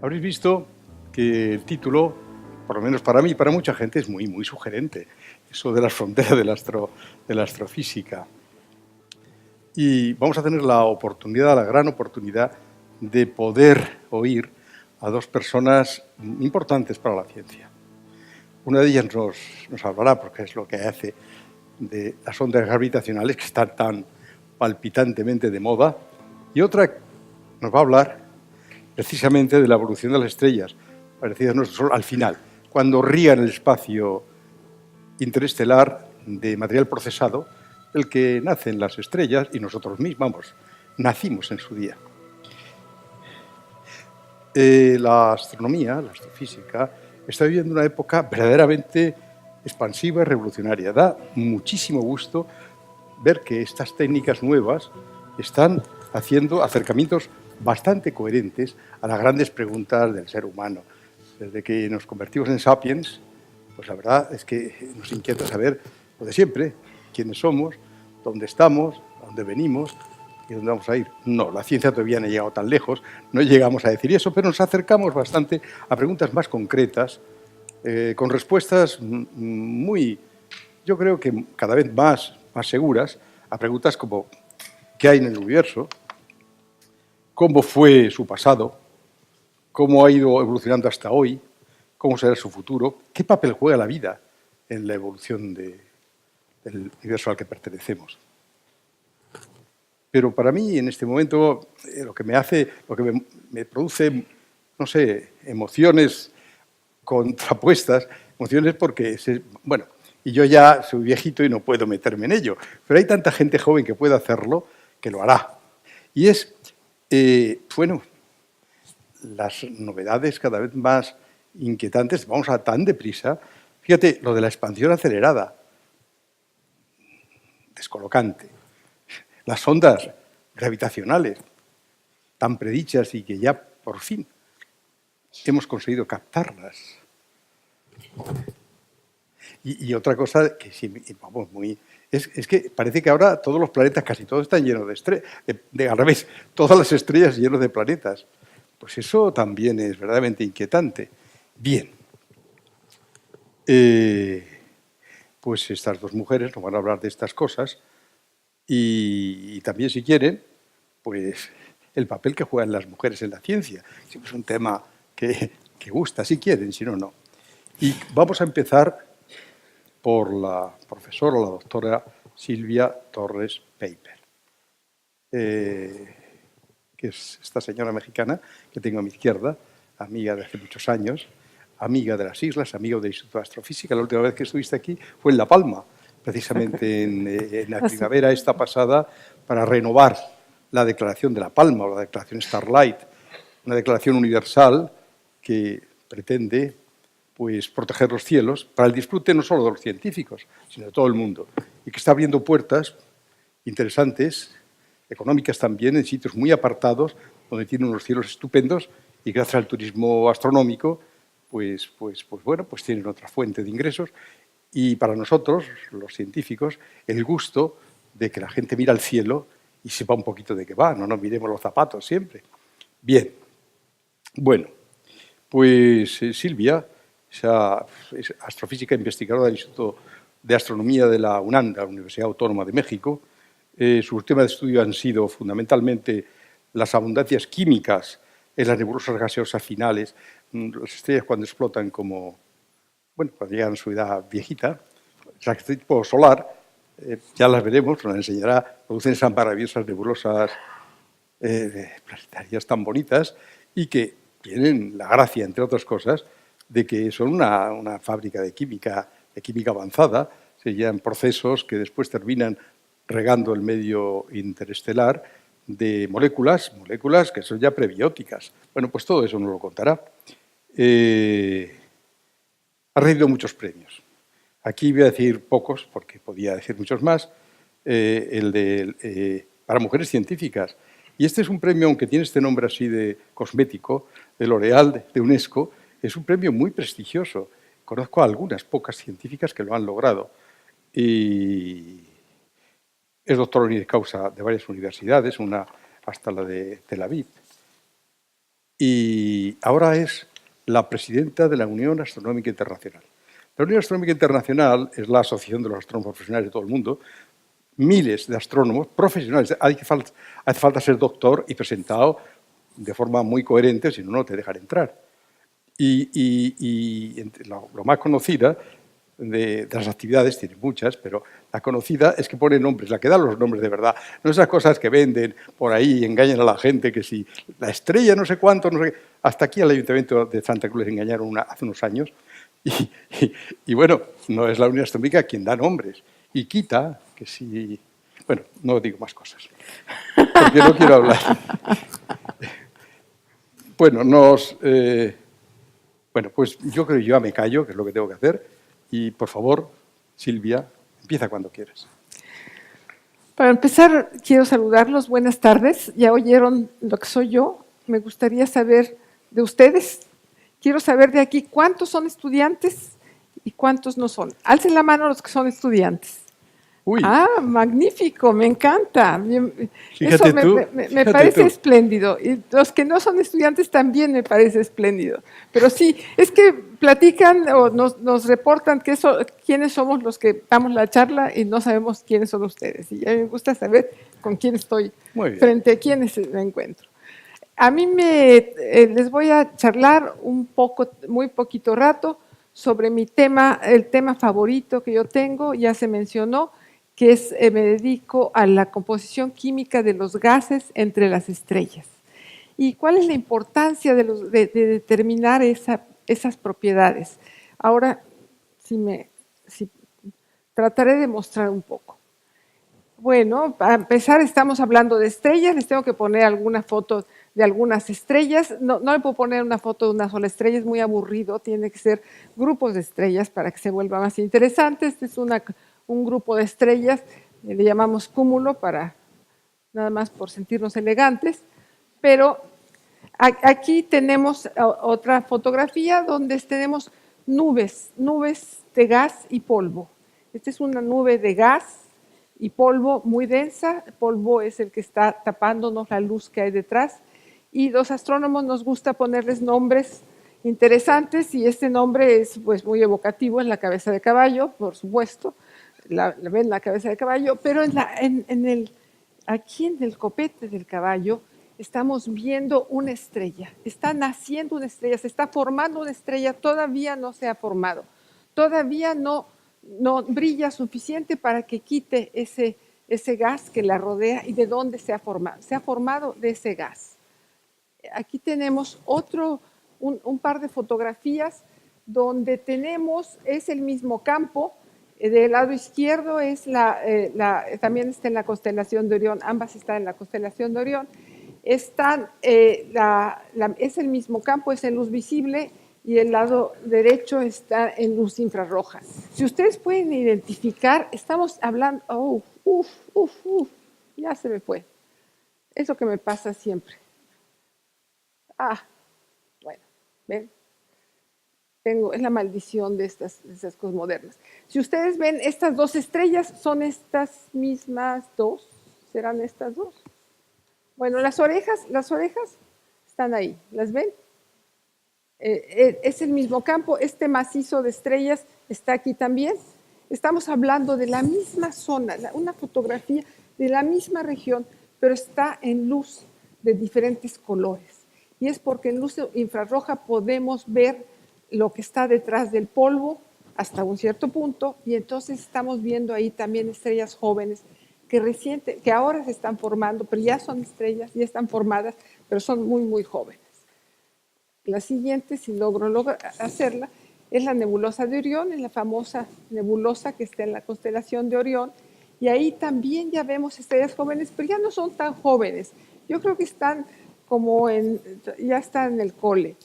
Habréis visto que el título, por lo menos para mí y para mucha gente, es muy, muy sugerente. Eso de las fronteras de la astrofísica. Y vamos a tener la oportunidad, la gran oportunidad, de poder oír a dos personas importantes para la ciencia. Una de ellas nos hablará, porque es lo que hace, de las ondas gravitacionales que están tan palpitantemente de moda, y otra nos va a hablar precisamente de la evolución de las estrellas, parecidas a nuestro Sol, al final, cuando ría en el espacio interestelar de material procesado, el que nacen las estrellas y nosotros mismos, vamos, nacimos en su día. La astronomía, la astrofísica, está viviendo una época verdaderamente expansiva y revolucionaria. Da muchísimo gusto ver que estas técnicas nuevas están haciendo acercamientos bastante coherentes a las grandes preguntas del ser humano. Desde que nos convertimos en sapiens, pues la verdad es que nos inquieta saber lo de siempre, quiénes somos, dónde estamos, a dónde venimos y dónde vamos a ir. No, la ciencia todavía no ha llegado tan lejos, no llegamos a decir eso, pero nos acercamos bastante a preguntas más concretas, con respuestas muy, yo creo que cada vez más seguras, a preguntas como ¿qué hay en el universo? ¿Cómo fue su pasado? ¿Cómo ha ido evolucionando hasta hoy? ¿Cómo será su futuro? ¿Qué papel juega la vida en la evolución del universo al que pertenecemos? Pero para mí, en este momento, lo que me produce, no sé, emociones contrapuestas, emociones porque, bueno, y yo ya soy viejito y no puedo meterme en ello, pero hay tanta gente joven que puede hacerlo que lo hará. Y es, bueno, las novedades cada vez más inquietantes, vamos a tan deprisa. Fíjate, lo de la expansión acelerada, descolocante. Las ondas gravitacionales, tan predichas y que ya por fin hemos conseguido captarlas. Y otra cosa que sí, vamos, es que parece que ahora todos los planetas, casi todos, están llenos de estrellas. Al revés, todas las estrellas llenas de planetas. Pues eso también es verdaderamente inquietante. Bien. Pues estas dos mujeres nos van a hablar de estas cosas y también, si quieren, pues el papel que juegan las mujeres en la ciencia. Siempre es un tema que gusta, si quieren, si no, no. Y vamos a empezar por la profesora, la doctora Silvia Torres Peiper, que es esta señora mexicana que tengo a mi izquierda, amiga de hace muchos años, amiga de las islas, amigo del Instituto de Astrofísica. La última vez que estuviste aquí fue en La Palma, precisamente en la primavera esta pasada, para renovar la declaración de La Palma, o la declaración Starlight, una declaración universal que pretende pues, proteger los cielos para el disfrute no solo de los científicos, sino de todo el mundo, y que está abriendo puertas interesantes, económicas también, en sitios muy apartados, donde tiene unos cielos estupendos, y gracias al turismo astronómico, pues tienen otra fuente de ingresos. Y para nosotros, los científicos, el gusto de que la gente mira al cielo y sepa un poquito de qué va, no nos miremos los zapatos siempre. Bien, bueno, pues Silvia es astrofísica investigadora del Instituto de Astronomía de la UNAM, de la Universidad Autónoma de México. Sus temas de estudio han sido fundamentalmente las abundancias químicas en las nebulosas gaseosas finales, las estrellas cuando explotan cuando llegan a su edad viejita, el tipo solar, ya las veremos, nos enseñará, producen esas maravillosas nebulosas planetarias tan bonitas y que tienen la gracia, entre otras cosas, de que son una fábrica de química avanzada, se llevan procesos que después terminan regando el medio interestelar de moléculas que son ya prebióticas. Bueno, pues todo eso nos lo contará. Ha recibido muchos premios. Aquí voy a decir pocos, porque podía decir muchos más, para mujeres científicas. Y este es un premio, aunque tiene este nombre así de cosmético, de L'Oréal, de UNESCO, es un premio muy prestigioso. Conozco a algunas pocas científicas que lo han logrado. Y es doctor honoris causa de varias universidades, una hasta la de Tel Aviv. y ahora es la presidenta de la Unión Astronómica Internacional. La Unión Astronómica Internacional es la asociación de los astrónomos profesionales de todo el mundo, miles de astrónomos profesionales. Hace falta ser doctor y presentado de forma muy coherente, si no, no te dejan entrar. Y lo más conocida de las actividades, tiene muchas, pero la conocida es que pone nombres, la que da los nombres de verdad. No esas cosas que venden por ahí y engañan a la gente, que si la estrella no sé cuánto, no sé qué. Hasta aquí al Ayuntamiento de Santa Cruz les engañaron hace unos años. Y bueno, no es la Unión Astronómica quien da nombres. Y quita que si... Bueno, no digo más cosas, porque no quiero hablar. Bueno, bueno, pues yo creo que yo ya me callo, que es lo que tengo que hacer. Y, por favor, Silvia, empieza cuando quieras. Para empezar, quiero saludarlos. Buenas tardes. Ya oyeron lo que soy yo. Me gustaría saber de ustedes. Quiero saber de aquí cuántos son estudiantes y cuántos no son. Alcen la mano los que son estudiantes. Uy. Ah, magnífico, me encanta. Fíjate eso tú, me parece espléndido. Y los que no son estudiantes también me parece espléndido. Pero sí, es que platican o nos reportan quiénes somos los que damos la charla y no sabemos quiénes son ustedes. Y a mí me gusta saber con quién estoy, frente a quiénes me encuentro. A mí les voy a charlar muy poquito rato sobre mi tema, el tema favorito que yo tengo, ya se mencionó, que es, me dedico a la composición química de los gases entre las estrellas. ¿Y cuál es la importancia de determinar esas propiedades? Ahora, trataré de mostrar un poco. Bueno, para empezar estamos hablando de estrellas, les tengo que poner alguna foto de algunas estrellas. No le puedo poner una foto de una sola estrella, es muy aburrido, tiene que ser grupos de estrellas para que se vuelva más interesante. Este es un grupo de estrellas, le llamamos cúmulo nada más por sentirnos elegantes, pero aquí tenemos otra fotografía donde tenemos nubes de gas y polvo. Esta es una nube de gas y polvo muy densa. El polvo es el que está tapándonos la luz que hay detrás. Y los astrónomos nos gusta ponerles nombres interesantes y este nombre es pues muy evocativo, en la cabeza de caballo, por supuesto. La ven la cabeza de caballo, pero aquí en el copete del caballo estamos viendo una estrella. Está naciendo una estrella, se está formando una estrella, todavía no se ha formado. Todavía no brilla suficiente para que quite ese gas que la rodea. ¿Y de dónde se ha formado? Se ha formado de ese gas. Aquí tenemos un par de fotografías donde es el mismo campo. Del lado izquierdo también está en la constelación de Orión, ambas están en la constelación de Orión. Es el mismo campo, es en luz visible, y el lado derecho está en luz infrarroja. Si ustedes pueden identificar, estamos hablando, ya se me fue. Eso que me pasa siempre. Bueno, ven. Es la maldición de estas cosas modernas. Si ustedes ven estas dos estrellas, ¿son estas mismas dos? ¿Serán estas dos? Bueno, las orejas están ahí, ¿las ven? Es el mismo campo, este macizo de estrellas está aquí también. Estamos hablando de la misma zona, una fotografía de la misma región, pero está en luz de diferentes colores. Y es porque en luz infrarroja podemos ver lo que está detrás del polvo hasta un cierto punto, y entonces estamos viendo ahí también estrellas jóvenes que ahora se están formando, pero ya son estrellas, ya están formadas, pero son muy, muy jóvenes. La siguiente, si logro hacerla, es la nebulosa de Orión, es la famosa nebulosa que está en la constelación de Orión, y ahí también ya vemos estrellas jóvenes, pero ya no son tan jóvenes. Yo creo que están ya están en el cole.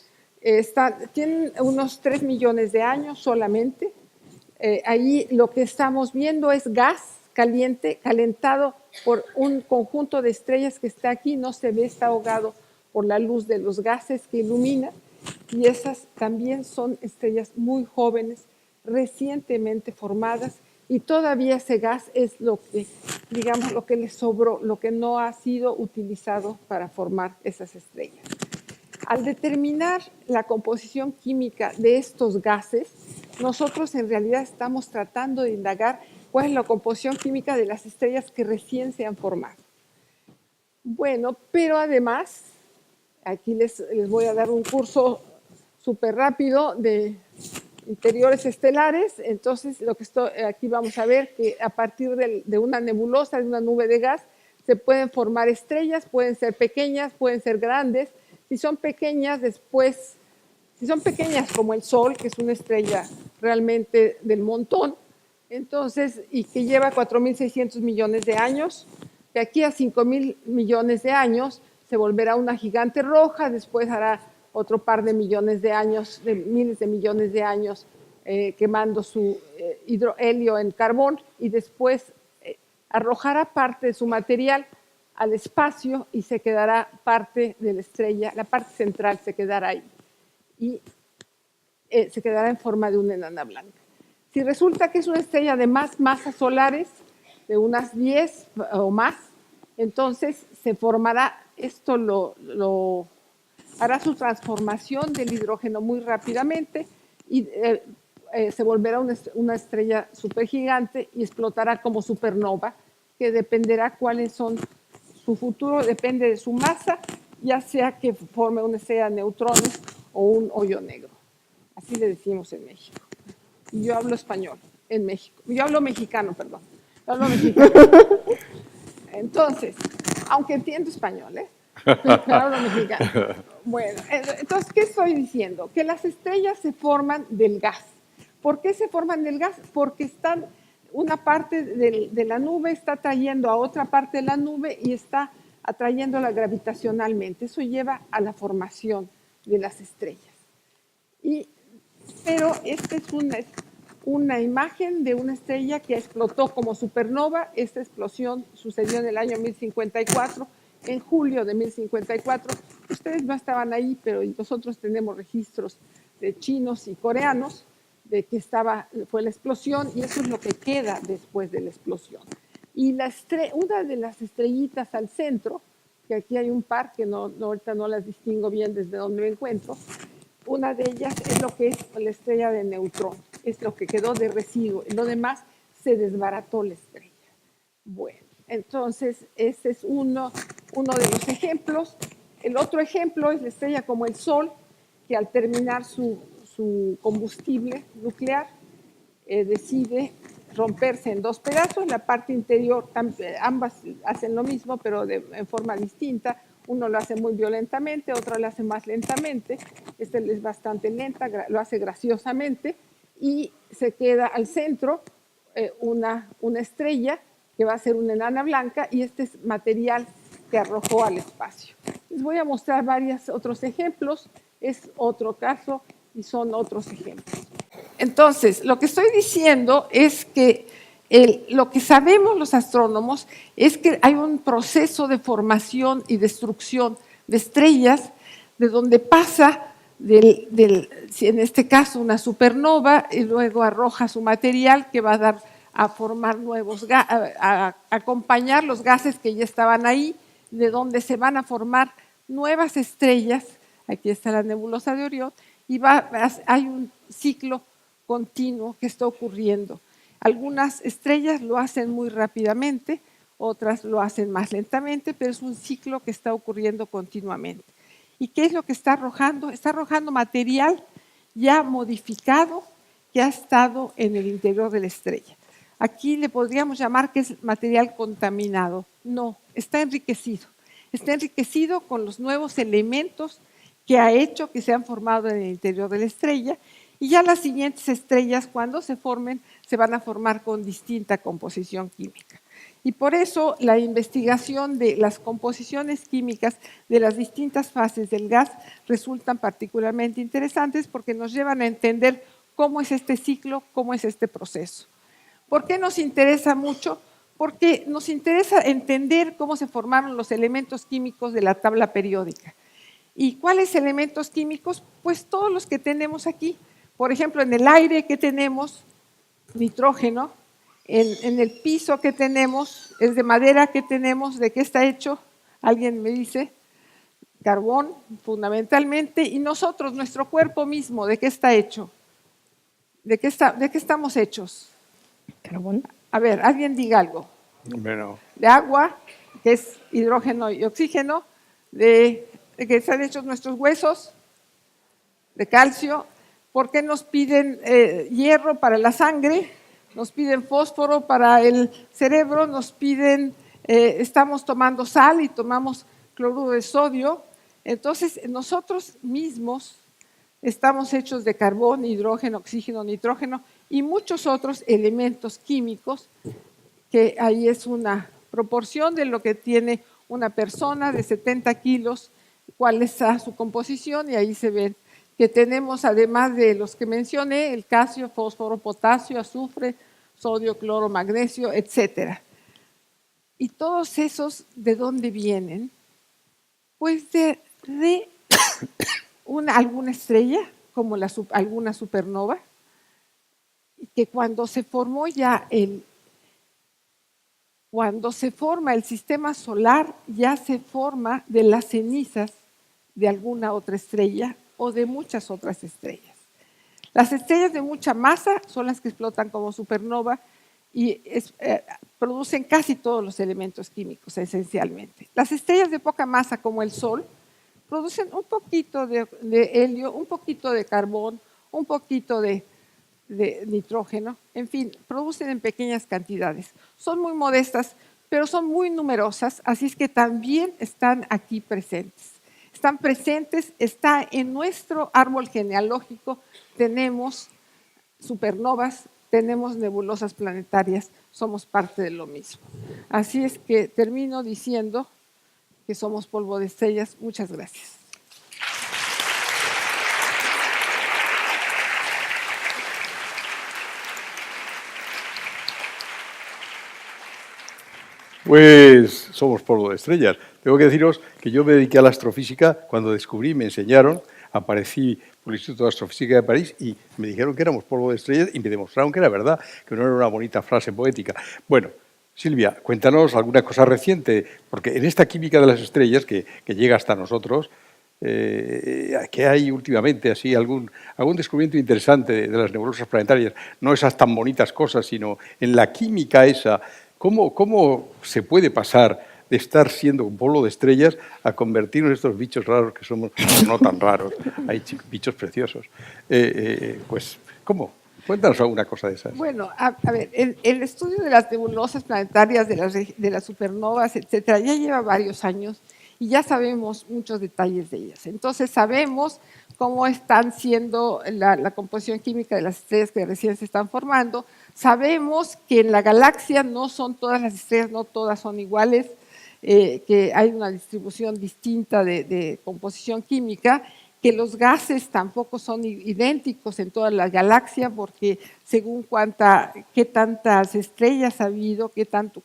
Tienen unos 3 millones de años solamente. Ahí lo que estamos viendo es gas caliente, calentado por un conjunto de estrellas que está aquí, no se ve, está ahogado por la luz de los gases que ilumina, y esas también son estrellas muy jóvenes, recientemente formadas, y todavía ese gas es lo que les sobró, lo que no ha sido utilizado para formar esas estrellas. Al determinar la composición química de estos gases, nosotros en realidad estamos tratando de indagar cuál es la composición química de las estrellas que recién se han formado. Bueno, pero además, aquí les voy a dar un curso súper rápido de interiores estelares. Entonces, aquí vamos a ver que a partir de una nebulosa, de una nube de gas, se pueden formar estrellas, pueden ser pequeñas, pueden ser grandes. Si son pequeñas, si son pequeñas como el Sol, que es una estrella realmente del montón, entonces, y que lleva 4.600 millones de años, de aquí a 5.000 millones de años se volverá una gigante roja, después hará otro par de millones de años, de miles de millones de años, quemando su hidrohelio en carbón, y después arrojará parte de su material al espacio y se quedará parte de la estrella, la parte central se quedará ahí y se quedará en forma de una enana blanca. Si resulta que es una estrella de más masas solares, de unas 10 o más, entonces se formará, hará su transformación del hidrógeno muy rápidamente y se volverá una estrella supergigante y explotará como supernova, que dependerá cuáles son su futuro, depende de su masa, ya sea que forme una estrella de neutrones o un hoyo negro. Así le decimos en México. Y yo hablo español en México. Yo hablo mexicano, perdón. Yo hablo mexicano. Entonces, aunque entiendo español, pero hablo mexicano. Bueno, entonces, ¿qué estoy diciendo? Que las estrellas se forman del gas. ¿Por qué se forman del gas? Porque una parte de la nube está atrayendo a otra parte de la nube y está atrayéndola gravitacionalmente. Eso lleva a la formación de las estrellas. Pero esta es una imagen de una estrella que explotó como supernova. Esta explosión sucedió en el año 1054, en julio de 1054. Ustedes no estaban ahí, pero nosotros tenemos registros de chinos y coreanos de que fue la explosión, y eso es lo que queda después de la explosión. Y una de las estrellitas al centro, que aquí hay un par que ahorita no las distingo bien desde donde me encuentro, una de ellas es lo que es la estrella de neutrón, es lo que quedó de residuo, lo demás se desbarató la estrella. Bueno, entonces ese es uno de los ejemplos. El otro ejemplo es la estrella como el Sol, que al terminar su combustible nuclear decide romperse en dos pedazos. La parte interior, ambas hacen lo mismo, pero en forma distinta. Uno lo hace muy violentamente, otro lo hace más lentamente. Este es bastante lenta, lo hace graciosamente, y se queda al centro una estrella que va a ser una enana blanca, y este es material que arrojó al espacio. Les voy a mostrar varios otros ejemplos. Es otro caso y son otros ejemplos. Entonces, lo que estoy diciendo es que lo que sabemos los astrónomos es que hay un proceso de formación y destrucción de estrellas, de donde pasa en este caso una supernova, y luego arroja su material que va a formar a acompañar los gases que ya estaban ahí, de donde se van a formar nuevas estrellas. Aquí está la nebulosa de Orión, y hay un ciclo continuo que está ocurriendo. Algunas estrellas lo hacen muy rápidamente, otras lo hacen más lentamente, pero es un ciclo que está ocurriendo continuamente. ¿Y qué es lo que está arrojando? Está arrojando material ya modificado que ha estado en el interior de la estrella. Aquí le podríamos llamar que es material contaminado. No, está enriquecido. Está enriquecido con los nuevos elementos que ha hecho que se han formado en el interior de la estrella, y ya las siguientes estrellas, cuando se formen, se van a formar con distinta composición química. Y por eso la investigación de las composiciones químicas de las distintas fases del gas resultan particularmente interesantes, porque nos llevan a entender cómo es este ciclo, cómo es este proceso. ¿Por qué nos interesa mucho? Porque nos interesa entender cómo se formaron los elementos químicos de la tabla periódica. ¿Y cuáles elementos químicos? Pues todos los que tenemos aquí. Por ejemplo, en el aire que tenemos nitrógeno, en el piso que tenemos, es de madera que tenemos. ¿De qué está hecho? ¿Alguien me dice? carbón fundamentalmente, y nosotros, nuestro cuerpo mismo, ¿de qué está hecho? ¿De qué estamos hechos? Carbón. A ver, alguien diga algo. Bueno, De agua, que es hidrógeno y oxígeno, de que están hechos nuestros huesos, de calcio. ¿Por qué nos piden hierro para la sangre? Nos piden fósforo para el cerebro, nos piden, estamos tomando sal y tomamos cloruro de sodio. Entonces, nosotros mismos estamos hechos de carbón, hidrógeno, oxígeno, nitrógeno y muchos otros elementos químicos, que ahí es una proporción de lo que tiene una persona de 70 kilos, cuál es su composición, y ahí se ven que tenemos, además de los que mencioné, el calcio, fósforo, potasio, azufre, sodio, cloro, magnesio, etc. Y todos esos, ¿de dónde vienen? Pues de alguna estrella, como alguna supernova, que cuando se formó cuando se forma el sistema solar, ya se forma de las cenizas de alguna otra estrella o de muchas otras estrellas. Las estrellas de mucha masa son las que explotan como supernova y producen casi todos los elementos químicos, esencialmente. Las estrellas de poca masa, como el Sol, producen un poquito de helio, un poquito de carbón, un poquito de nitrógeno, en fin, producen en pequeñas cantidades. Son muy modestas, pero son muy numerosas, así es que también están aquí presentes. Están presentes, está en nuestro árbol genealógico, tenemos supernovas, tenemos nebulosas planetarias, somos parte de lo mismo. Así es que termino diciendo que somos polvo de estrellas. Muchas gracias. pues somos polvo de estrellas. Tengo que deciros que yo me dediqué a la astrofísica cuando descubrí, me enseñaron, aparecí por el Instituto de Astrofísica de París y me dijeron que éramos polvo de estrellas y me demostraron que era verdad, que no era una bonita frase poética. Bueno, Silvia, cuéntanos alguna cosa reciente, porque en esta química de las estrellas que llega hasta nosotros, ¿qué hay últimamente? Así, algún descubrimiento interesante de las nebulosas planetarias, no esas tan bonitas cosas, sino en la química esa. ¿Cómo se puede pasar de estar siendo un polvo de estrellas a convertirnos en estos bichos raros que somos, no tan raros, hay bichos preciosos? Pues, ¿cómo? Cuéntanos alguna cosa de esas. Bueno, a ver, el estudio de las nebulosas planetarias, de las supernovas, etcétera, ya lleva varios años y ya sabemos muchos detalles de ellas. Entonces, sabemos cómo están siendo la composición química de las estrellas que recién se están formando. Sabemos que en la galaxia no son todas las estrellas, no todas son iguales, que hay una distribución distinta de composición química, que los gases tampoco son idénticos en toda la galaxia, porque según qué tantas estrellas ha habido,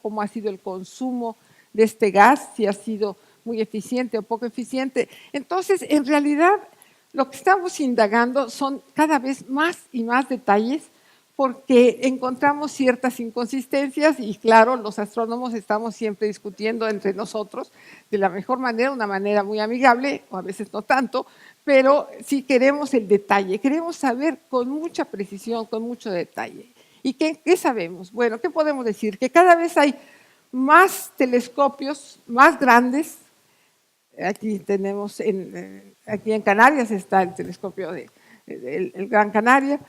cómo ha sido el consumo de este gas, si ha sido muy eficiente o poco eficiente. Entonces, en realidad, lo que estamos indagando son cada vez más y más detalles, porque encontramos ciertas inconsistencias y claro, los astrónomos estamos siempre discutiendo entre nosotros de la mejor manera, una manera muy amigable, o a veces no tanto, pero sí queremos el detalle, queremos saber con mucha precisión, con mucho detalle. ¿Y qué sabemos? Bueno, ¿qué podemos decir? Que cada vez hay más telescopios, más grandes. Aquí tenemos, aquí en Canarias está el telescopio el Gran Canaria,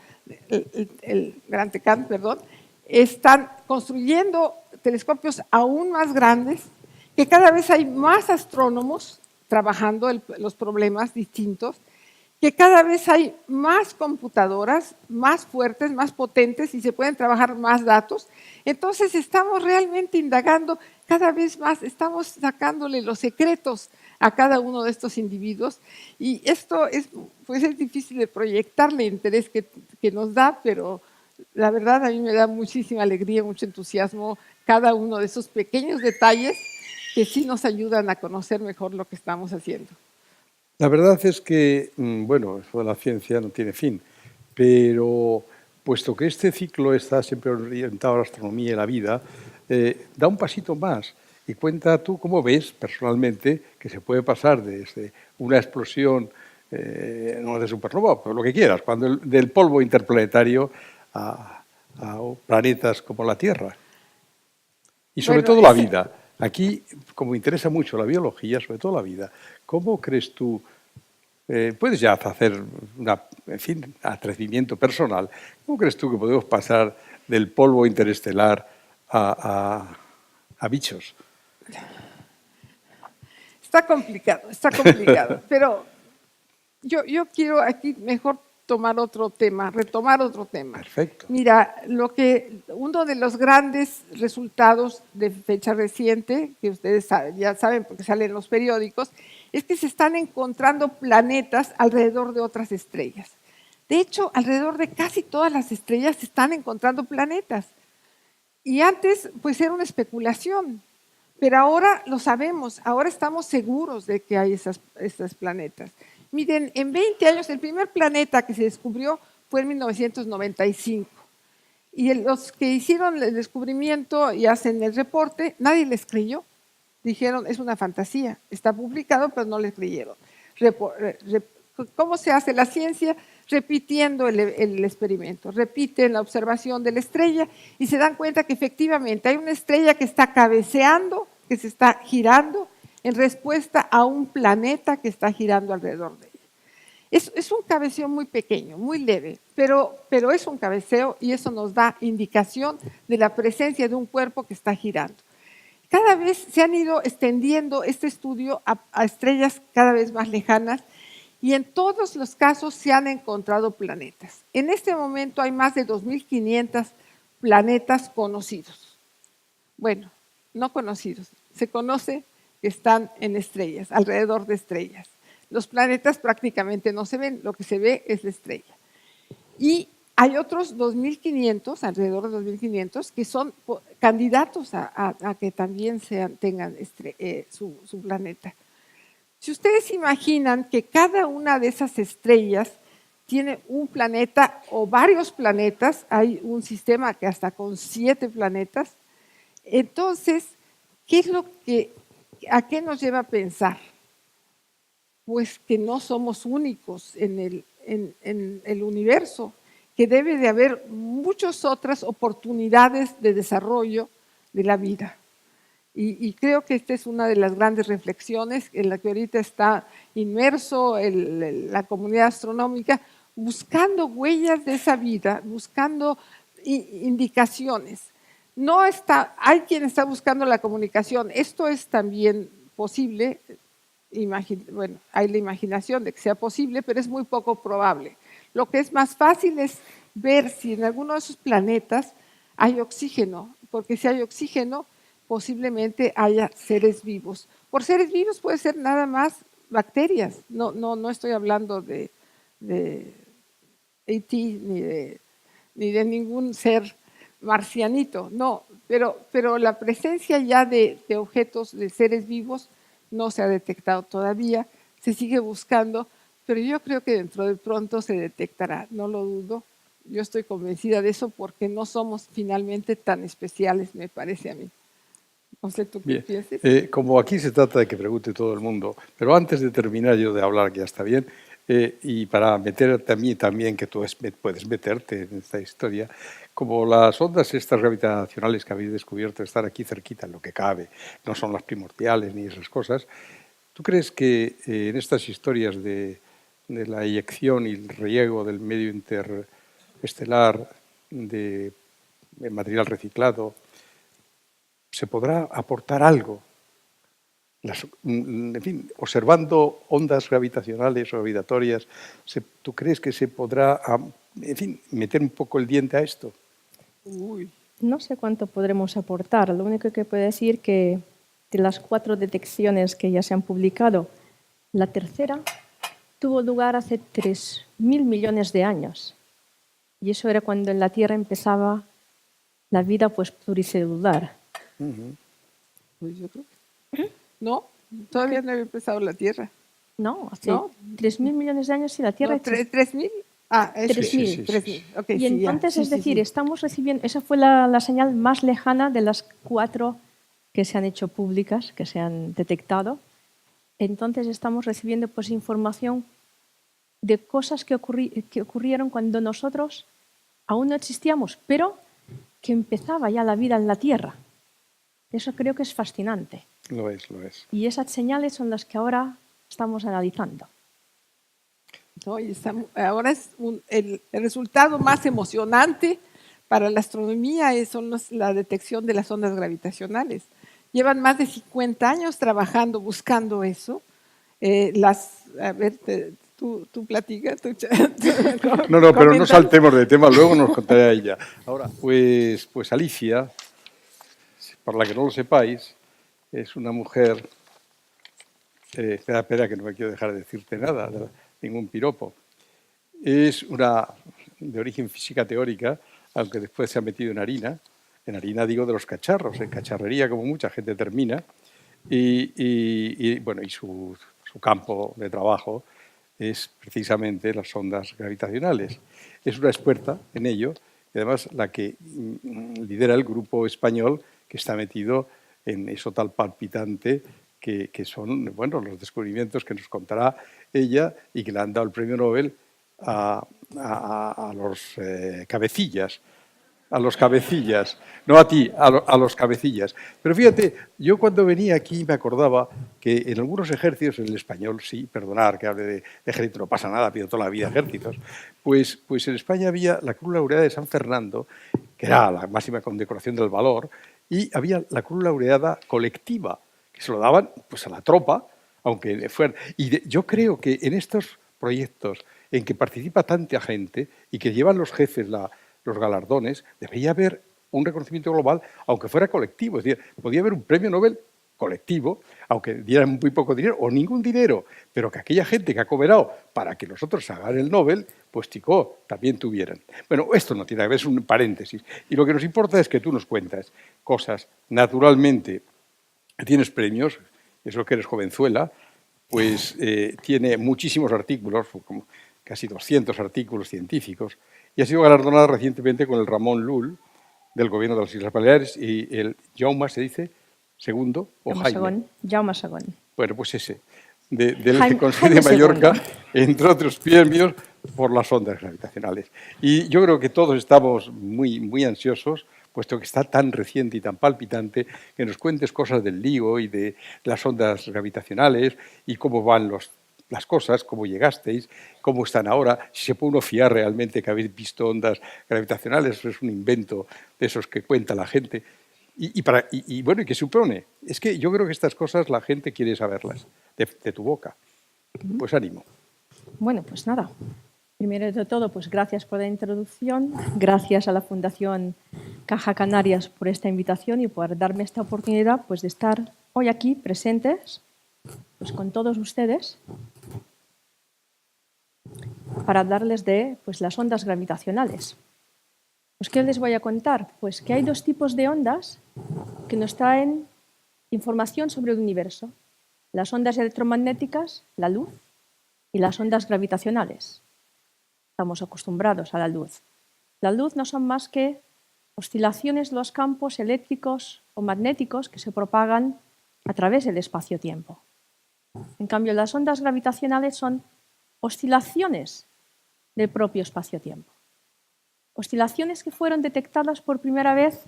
el Gran Tecán, perdón. Están construyendo telescopios aún más grandes, que cada vez hay más astrónomos trabajando los problemas distintos, que cada vez hay más computadoras, más fuertes, más potentes y se pueden trabajar más datos. Entonces estamos realmente indagando cada vez más, estamos sacándole los secretos a cada uno de estos individuos y esto es difícil de proyectar el interés que nos da, pero la verdad a mí me da muchísima alegría, mucho entusiasmo cada uno de esos pequeños detalles que sí nos ayudan a conocer mejor lo que estamos haciendo. La verdad es que, bueno, eso de la ciencia no tiene fin, pero puesto que este ciclo está siempre orientado a la astronomía y la vida, da un pasito más y cuenta tú cómo ves personalmente que se puede pasar desde una explosión, no de supernova, pero lo que quieras, del polvo interplanetario a planetas como la Tierra. Y sobre todo la vida. Aquí, como interesa mucho la biología, sobre todo la vida, ¿cómo crees tú, puedes ya hacer atrevimiento personal, ¿cómo crees tú que podemos pasar del polvo interestelar a bichos? Está complicado, pero yo quiero aquí mejor retomar otro tema. Perfecto. Mira, uno de los grandes resultados de fecha reciente, que ustedes ya saben porque salen en los periódicos, es que se están encontrando planetas alrededor de otras estrellas. De hecho, alrededor de casi todas las estrellas se están encontrando planetas. Y antes, pues era una especulación, pero ahora lo sabemos, ahora estamos seguros de que hay estos planetas. Miren, en 20 años, el primer planeta que se descubrió fue en 1995. Y los que hicieron el descubrimiento y hacen el reporte, nadie les creyó. Dijeron, es una fantasía, está publicado, pero no les creyeron. ¿Cómo se hace la ciencia? Repitiendo el experimento. Repiten la observación de la estrella y se dan cuenta que efectivamente hay una estrella que está cabeceando, que se está girando en respuesta a un planeta que está girando alrededor de ella. Es un cabeceo muy pequeño, muy leve, pero es un cabeceo y eso nos da indicación de la presencia de un cuerpo que está girando. Cada vez se han ido extendiendo este estudio a estrellas cada vez más lejanas y en todos los casos se han encontrado planetas. En este momento hay más de 2.500 planetas conocidos. Bueno, no conocidos, se conoce que están en estrellas, alrededor de estrellas. Los planetas prácticamente no se ven, lo que se ve es la estrella. Y hay otros 2.500, alrededor de 2.500, que son candidatos a que también tengan su planeta. Si ustedes imaginan que cada una de esas estrellas tiene un planeta o varios planetas, hay un sistema que hasta con 7 planetas, entonces, ¿a qué nos lleva a pensar? Pues que no somos únicos en el universo, que debe de haber muchas otras oportunidades de desarrollo de la vida. Y creo que esta es una de las grandes reflexiones en la que ahorita está inmerso la comunidad astronómica, buscando huellas de esa vida, buscando indicaciones. Hay quien está buscando la comunicación. Esto es también posible. Bueno, hay la imaginación de que sea posible, pero es muy poco probable. Lo que es más fácil es ver si en alguno de esos planetas hay oxígeno, porque si hay oxígeno, posiblemente haya seres vivos. Por seres vivos puede ser nada más bacterias. No estoy hablando de ET ni de ningún ser marcianito, no, pero la presencia ya de objetos, de seres vivos, no se ha detectado todavía, se sigue buscando, pero yo creo que dentro de pronto se detectará, no lo dudo. Yo estoy convencida de eso porque no somos finalmente tan especiales, me parece a mí. No sé tú qué piensas. Como aquí se trata de que pregunte todo el mundo, pero antes de terminar yo de hablar, que ya está bien, y para meterte a mí también, que tú puedes meterte en esta historia, como las ondas estas gravitacionales que habéis descubierto están aquí cerquita en lo que cabe, no son las primordiales ni esas cosas, ¿tú crees que en estas historias de la eyección y el riego del medio interestelar de material reciclado se podrá aportar algo? En fin, observando ondas gravitacionales o gravitatorias, ¿tú crees que se podrá, en fin, meter un poco el diente a esto? Uy. No sé cuánto podremos aportar. Lo único que puedo decir que de las 4 detecciones que ya se han publicado, la tercera tuvo lugar hace 3.000 millones de años. Y eso era cuando en la Tierra empezaba la vida pluricelular. Pues yo creo que no, todavía no había empezado la Tierra. No, hace 3.000 millones de años y la Tierra... No, ¿3.000? Ah, 3.000. 3.000. Okay, y entonces, es decir, estamos recibiendo... Esa fue la señal más lejana de las 4 que se han hecho públicas, que se han detectado. entonces estamos recibiendo pues, información de cosas que ocurrieron cuando nosotros aún no existíamos, pero que empezaba ya la vida en la Tierra. Eso creo que es fascinante. Lo es, lo es. Y esas señales son las que ahora estamos analizando. ¿No? Y ahora es el resultado más emocionante para la astronomía la detección de las ondas gravitacionales. Llevan más de 50 años trabajando, buscando eso. A ver, tú platica. No, pero no saltemos de tema, luego nos contará ella. Ahora, pues Alicia, para la que no lo sepáis, es una mujer, espera que no me quiero dejar de decirte nada, ningún piropo. Es una de origen física teórica, aunque después se ha metido en harina digo de los cacharros, en cacharrería como mucha gente termina, y su campo de trabajo es precisamente las ondas gravitacionales. Es una experta en ello y además la que lidera el grupo español que está metido en eso tal palpitante que son los descubrimientos que nos contará ella y que le han dado el premio Nobel a los cabecillas. A los cabecillas, no a ti, a los cabecillas. Pero fíjate, yo cuando venía aquí me acordaba que en algunos ejércitos, en el español, sí, perdonar que hable de ejército, no pasa nada, pido toda la vida ejércitos, pues en España había la Cruz Laureada de San Fernando, que era la máxima condecoración del valor, y había la Cruz Laureada colectiva, que se lo daban pues a la tropa, aunque fueran... Yo creo que en estos proyectos en que participa tanta gente y que llevan los jefes los galardones, debería haber un reconocimiento global, aunque fuera colectivo. Es decir, podía haber un premio Nobel colectivo, aunque dieran muy poco dinero o ningún dinero, pero que aquella gente que ha cooperado para que nosotros hagan el Nobel, pues chico, también tuvieran. Bueno, esto no tiene que ver, es un paréntesis. Y lo que nos importa es que tú nos cuentas cosas. Naturalmente, tienes premios, eso que eres jovenzuela, pues tiene muchísimos artículos, como casi 200 artículos científicos, y ha sido galardonada recientemente con el Ramón Llull del Gobierno de las Islas Baleares y el Jaume, se dice, segundo, o Jaime. Jaume II. Bueno, pues ese, del Consejo de Mallorca, entre otros premios por las ondas gravitacionales. Y yo creo que todos estamos muy, muy ansiosos, puesto que está tan reciente y tan palpitante, que nos cuentes cosas del LIGO y de las ondas gravitacionales y cómo van las cosas, cómo llegasteis, cómo están ahora, si se puede uno fiar realmente que habéis visto ondas gravitacionales, eso es un invento de esos que cuenta la gente. ¿Y qué supone? Es que yo creo que estas cosas la gente quiere saberlas de tu boca. Pues ánimo. Bueno, pues nada. Primero de todo, pues gracias por la introducción, gracias a la Fundación Caja Canarias por esta invitación y por darme esta oportunidad pues, de estar hoy aquí presentes pues, con todos ustedes para hablarles de pues, las ondas gravitacionales. Pues, ¿qué les voy a contar? Pues que hay dos tipos de ondas que nos traen información sobre el universo. Las ondas electromagnéticas, la luz, y las ondas gravitacionales. Estamos acostumbrados a la luz. La luz no son más que oscilaciones de los campos eléctricos o magnéticos que se propagan a través del espacio-tiempo. En cambio, las ondas gravitacionales son oscilaciones del propio espacio-tiempo. Oscilaciones que fueron detectadas por primera vez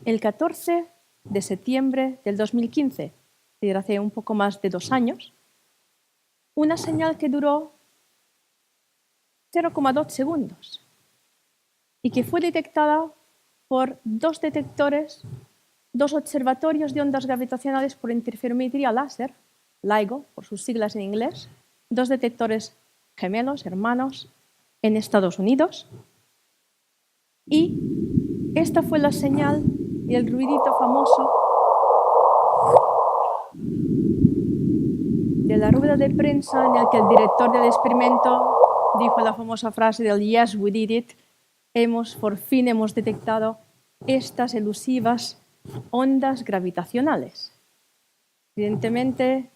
el 14 de septiembre del 2015, es decir, hace un poco más de 2 años. Una señal que duró 0,2 segundos y que fue detectada por 2 detectores, 2 observatorios de ondas gravitacionales por interferometría láser, LIGO, por sus siglas en inglés, 2 detectores gemelos, hermanos, en Estados Unidos. Y esta fue la señal y el ruidito famoso de la rueda de prensa en el que el director del experimento dijo la famosa frase del "Yes, we did it". Por fin hemos detectado estas elusivas ondas gravitacionales. Evidentemente,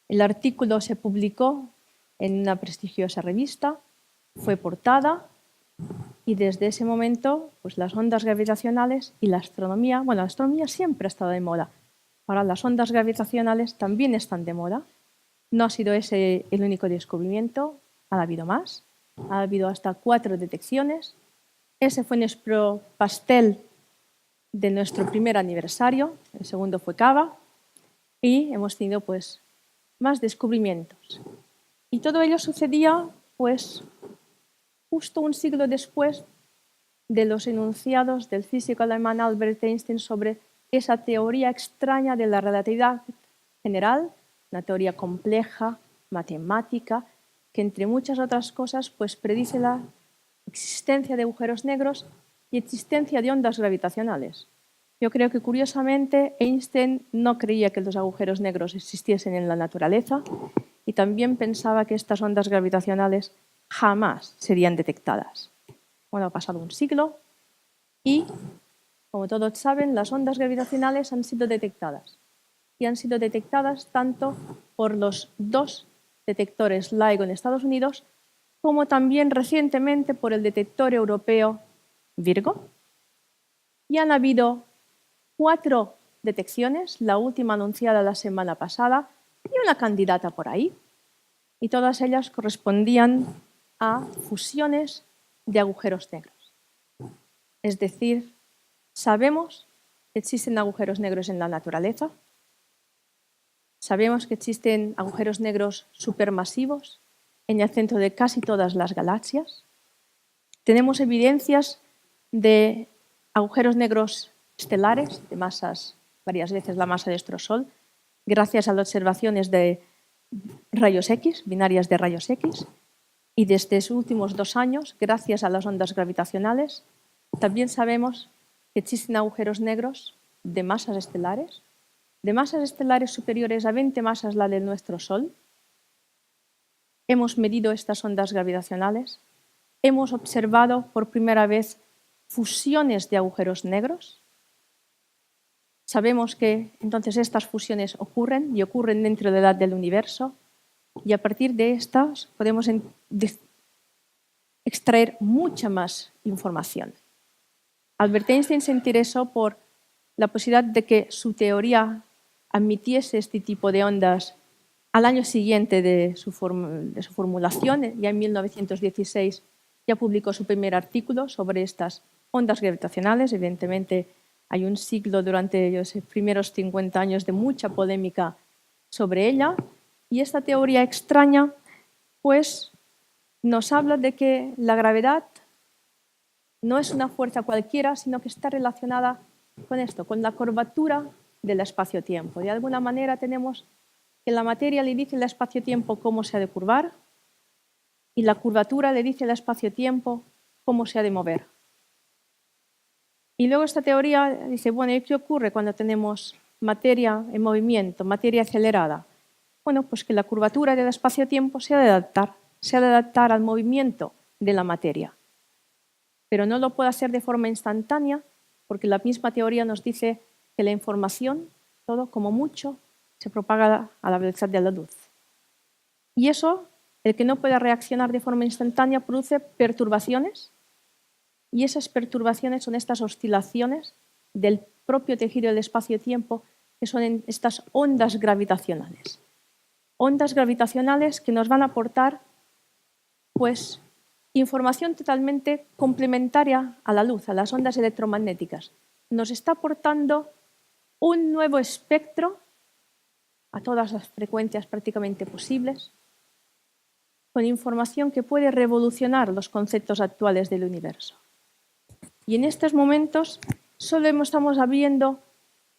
el artículo se publicó en una prestigiosa revista, fue portada y desde ese momento, pues las ondas gravitacionales y la astronomía siempre ha estado de moda, Ahora las ondas gravitacionales también están de moda. No ha sido ese el único descubrimiento, ha habido más. Ha habido hasta 4 detecciones. Ese fue nuestro pastel de nuestro primer aniversario, el segundo fue Cava, y hemos tenido pues más descubrimientos. Y todo ello sucedía pues justo un siglo después de los enunciados del físico alemán Albert Einstein sobre esa teoría extraña de la relatividad general, una teoría compleja, matemática, que entre muchas otras cosas pues predice la existencia de agujeros negros y existencia de ondas gravitacionales. Yo creo que curiosamente Einstein no creía que los agujeros negros existiesen en la naturaleza y también pensaba que estas ondas gravitacionales jamás serían detectadas. Bueno, ha pasado un siglo y, como todos saben, las ondas gravitacionales han sido detectadas. Y han sido detectadas tanto por los 2 detectores LIGO en Estados Unidos como también recientemente por el detector europeo Virgo. Y han habido 4 detecciones, la última anunciada la semana pasada y una candidata por ahí. Y todas ellas correspondían a fusiones de agujeros negros. Es decir, sabemos que existen agujeros negros en la naturaleza, sabemos que existen agujeros negros supermasivos en el centro de casi todas las galaxias, tenemos evidencias de agujeros negros estelares de masas, varias veces la masa de nuestro Sol, gracias a las observaciones de rayos X, binarias de rayos X, y desde los últimos 2 años, gracias a las ondas gravitacionales, también sabemos que existen agujeros negros de masas estelares superiores a 20 masas la de nuestro Sol. Hemos medido estas ondas gravitacionales, hemos observado por primera vez fusiones de agujeros negros. Sabemos que entonces estas fusiones ocurren y ocurren dentro de la edad del universo y a partir de estas podemos extraer mucha más información. Albert Einstein se interesó por la posibilidad de que su teoría admitiese este tipo de ondas al año siguiente de su formulación. Ya en 1916 ya publicó su primer artículo sobre estas ondas gravitacionales. Evidentemente hay un siglo durante los primeros 50 años de mucha polémica sobre ella. Y esta teoría extraña pues, nos habla de que la gravedad no es una fuerza cualquiera, sino que está relacionada con esto, con la curvatura del espacio-tiempo. De alguna manera tenemos que la materia le dice al espacio-tiempo cómo se ha de curvar y la curvatura le dice al espacio-tiempo cómo se ha de mover. Y luego esta teoría dice, bueno, ¿y qué ocurre cuando tenemos materia en movimiento, materia acelerada? Bueno, pues que la curvatura del espacio-tiempo se ha de adaptar al movimiento de la materia. Pero no lo puede hacer de forma instantánea porque la misma teoría nos dice que la información, todo como mucho, se propaga a la velocidad de la luz. Y eso, el que no pueda reaccionar de forma instantánea, produce perturbaciones y esas perturbaciones son estas oscilaciones del propio tejido del espacio-tiempo que son estas ondas gravitacionales. Ondas gravitacionales que nos van a aportar pues, información totalmente complementaria a la luz, a las ondas electromagnéticas. Nos está aportando un nuevo espectro a todas las frecuencias prácticamente posibles, con información que puede revolucionar los conceptos actuales del universo. Y en estos momentos solo estamos viendo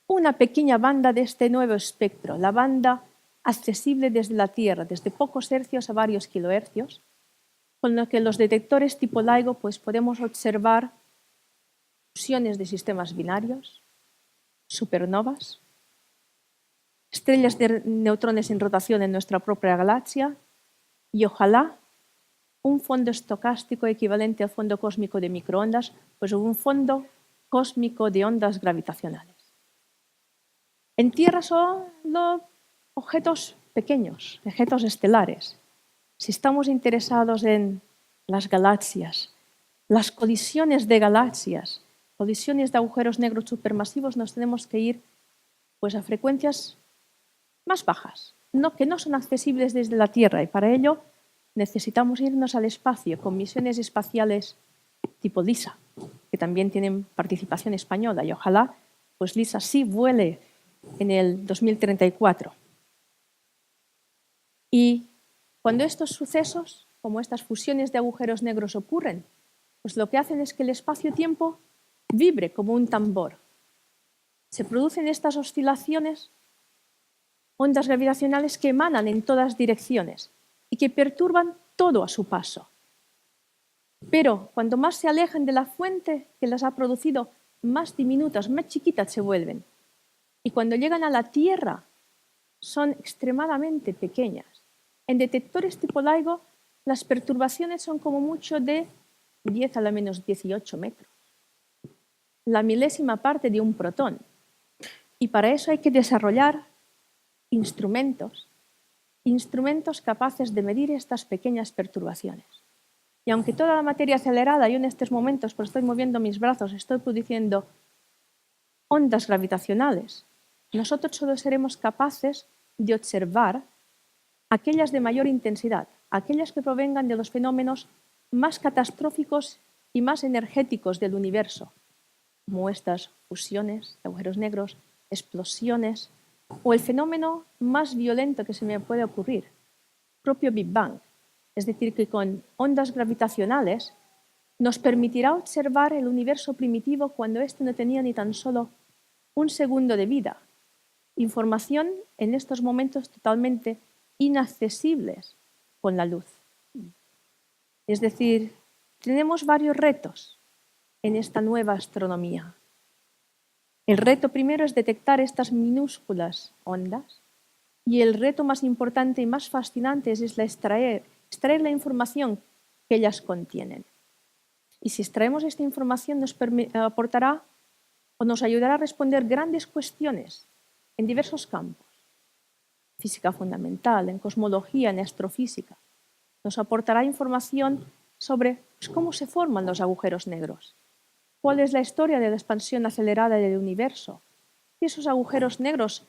una pequeña banda de este nuevo espectro, la banda accesible desde la Tierra, desde pocos hercios a varios kilohercios, con lo que los detectores tipo LIGO pues, podemos observar fusiones de sistemas binarios, supernovas, estrellas de neutrones en rotación en nuestra propia galaxia y ojalá un fondo estocástico equivalente al fondo cósmico de microondas, pues un fondo cósmico de ondas gravitacionales. En Tierra son objetos pequeños, objetos estelares. Si estamos interesados en las galaxias, las colisiones de galaxias, colisiones de agujeros negros supermasivos, nos tenemos que ir Pues a frecuencias más bajas, que no son accesibles desde la Tierra, y para ello necesitamos irnos al espacio con misiones espaciales tipo LISA, que también tienen participación española, y ojalá pues LISA sí vuele en el 2034. Y cuando estos sucesos, como estas fusiones de agujeros negros ocurren, pues lo que hacen es que el espacio-tiempo vibre como un tambor. Se producen estas oscilaciones, ondas gravitacionales que emanan en todas direcciones y que perturban todo a su paso. Pero cuando más se alejan de la fuente que las ha producido, más diminutas, más chiquitas se vuelven. Y cuando llegan a la Tierra, son extremadamente pequeñas. En detectores tipo LIGO, las perturbaciones son como mucho de 10 a la menos 18 metros. La milésima parte de un protón. Y para eso hay que desarrollar instrumentos capaces de medir estas pequeñas perturbaciones. Y aunque toda la materia acelerada, yo en estos momentos, pues estoy moviendo mis brazos, estoy produciendo ondas gravitacionales, nosotros solo seremos capaces de observar aquellas de mayor intensidad, aquellas que provengan de los fenómenos más catastróficos y más energéticos del universo, como estas fusiones de agujeros negros, explosiones, o el fenómeno más violento que se me puede ocurrir, propio Big Bang. Es decir, que con ondas gravitacionales nos permitirá observar el universo primitivo cuando éste no tenía ni tan solo un segundo de vida. Información en estos momentos totalmente inaccesibles con la luz. Es decir, tenemos varios retos en esta nueva astronomía. El reto primero es detectar estas minúsculas ondas, y el reto más importante y más fascinante es extraer la información que ellas contienen. Y si extraemos esta información nos aportará o nos ayudará a responder grandes cuestiones en diversos campos. Física fundamental, en cosmología, en astrofísica. Nos aportará información sobre cómo se forman los agujeros negros, cuál es la historia de la expansión acelerada del universo, si esos agujeros negros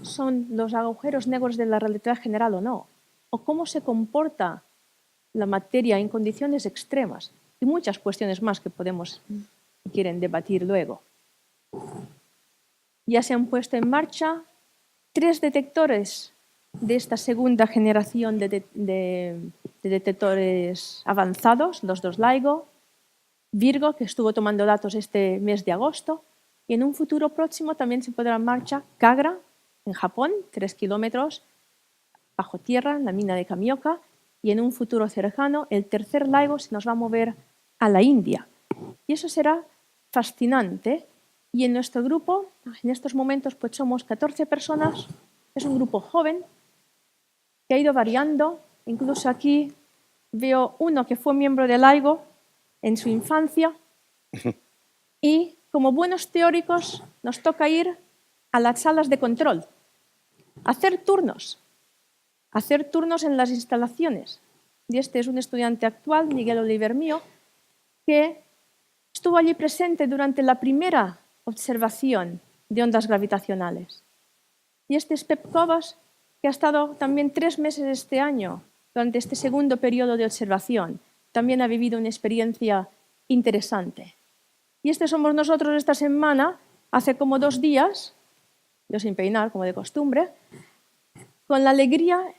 son los agujeros negros de la relatividad general o no, o cómo se comporta la materia en condiciones extremas, y muchas cuestiones más que podemos, si quieren, debatir luego. Ya se han puesto en marcha 3 detectores de esta segunda generación de detectores avanzados, los 2 LIGO, Virgo, que estuvo tomando datos este mes de agosto, y en un futuro próximo también se pondrá en marcha Kagra, en Japón, 3 kilómetros bajo tierra, en la mina de Kamioka, y en un futuro cercano el tercer LIGO se nos va a mover a la India. Y eso será fascinante. Y en nuestro grupo, en estos momentos, pues somos 14 personas, es un grupo joven que ha ido variando. Incluso aquí veo uno que fue miembro del LIGO en su infancia, y como buenos teóricos nos toca ir a las salas de control, hacer turnos en las instalaciones. Y este es un estudiante actual, Miguel Oliver Mío, que estuvo allí presente durante la primera observación de ondas gravitacionales. Y este es Pep Kovas, que ha estado también 3 meses este año, durante este segundo periodo de observación. También ha vivido una experiencia interesante. Y este somos nosotros esta semana, hace como 2 días, yo sin peinar, como de costumbre, con la alegría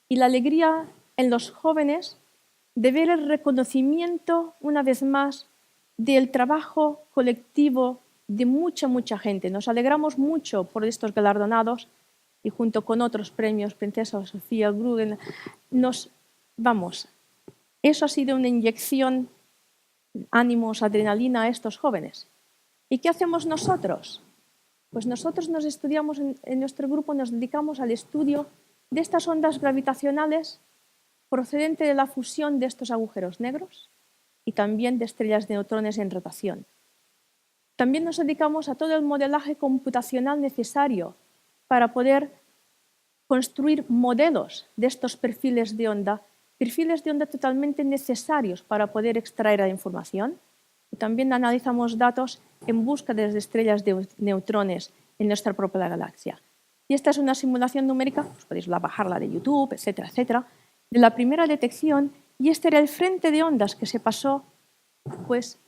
en los jóvenes de ver el reconocimiento, una vez más, del trabajo colectivo de mucha gente. Nos alegramos mucho por estos galardonados, y junto con otros premios, Princesa Sofía, Gruden, eso ha sido una inyección, ánimos, adrenalina a estos jóvenes. ¿Y qué hacemos nosotros? Pues nosotros nos estudiamos, en nuestro grupo nos dedicamos al estudio de estas ondas gravitacionales procedente de la fusión de estos agujeros negros y también de estrellas de neutrones en rotación. También nos dedicamos a todo el modelaje computacional necesario para poder construir modelos de estos perfiles de onda totalmente necesarios para poder extraer la información. Y también analizamos datos en busca de estrellas de neutrones en nuestra propia galaxia. Y esta es una simulación numérica, pues podéis bajarla de YouTube, etcétera, etcétera, de la primera detección, y este era el frente de ondas que se pasó pues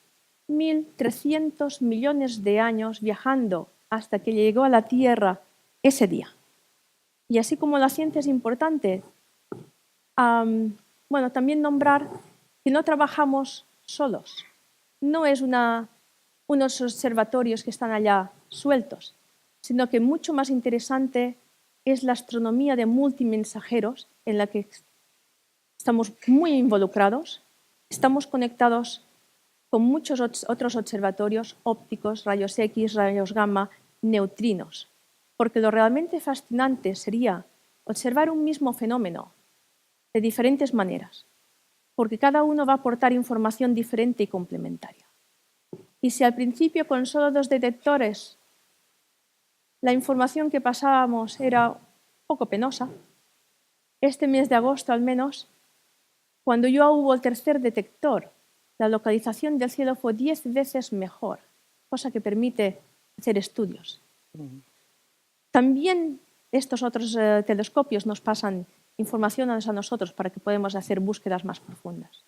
1.300 millones de años viajando hasta que llegó a la Tierra ese día. Y así como la ciencia es importante, bueno, también nombrar que no trabajamos solos. No es unos observatorios que están allá sueltos, sino que mucho más interesante es la astronomía de multimensajeros en la que estamos muy involucrados, estamos conectados con muchos otros observatorios ópticos, rayos X, rayos gamma, neutrinos, porque lo realmente fascinante sería observar un mismo fenómeno de diferentes maneras, porque cada uno va a aportar información diferente y complementaria. Y si al principio con solo 2 detectores la información que pasábamos era un poco penosa, este mes de agosto al menos, cuando ya hubo el tercer detector, la localización del cielo fue 10 veces mejor, cosa que permite hacer estudios. También estos otros telescopios nos pasan información a nosotros para que podamos hacer búsquedas más profundas.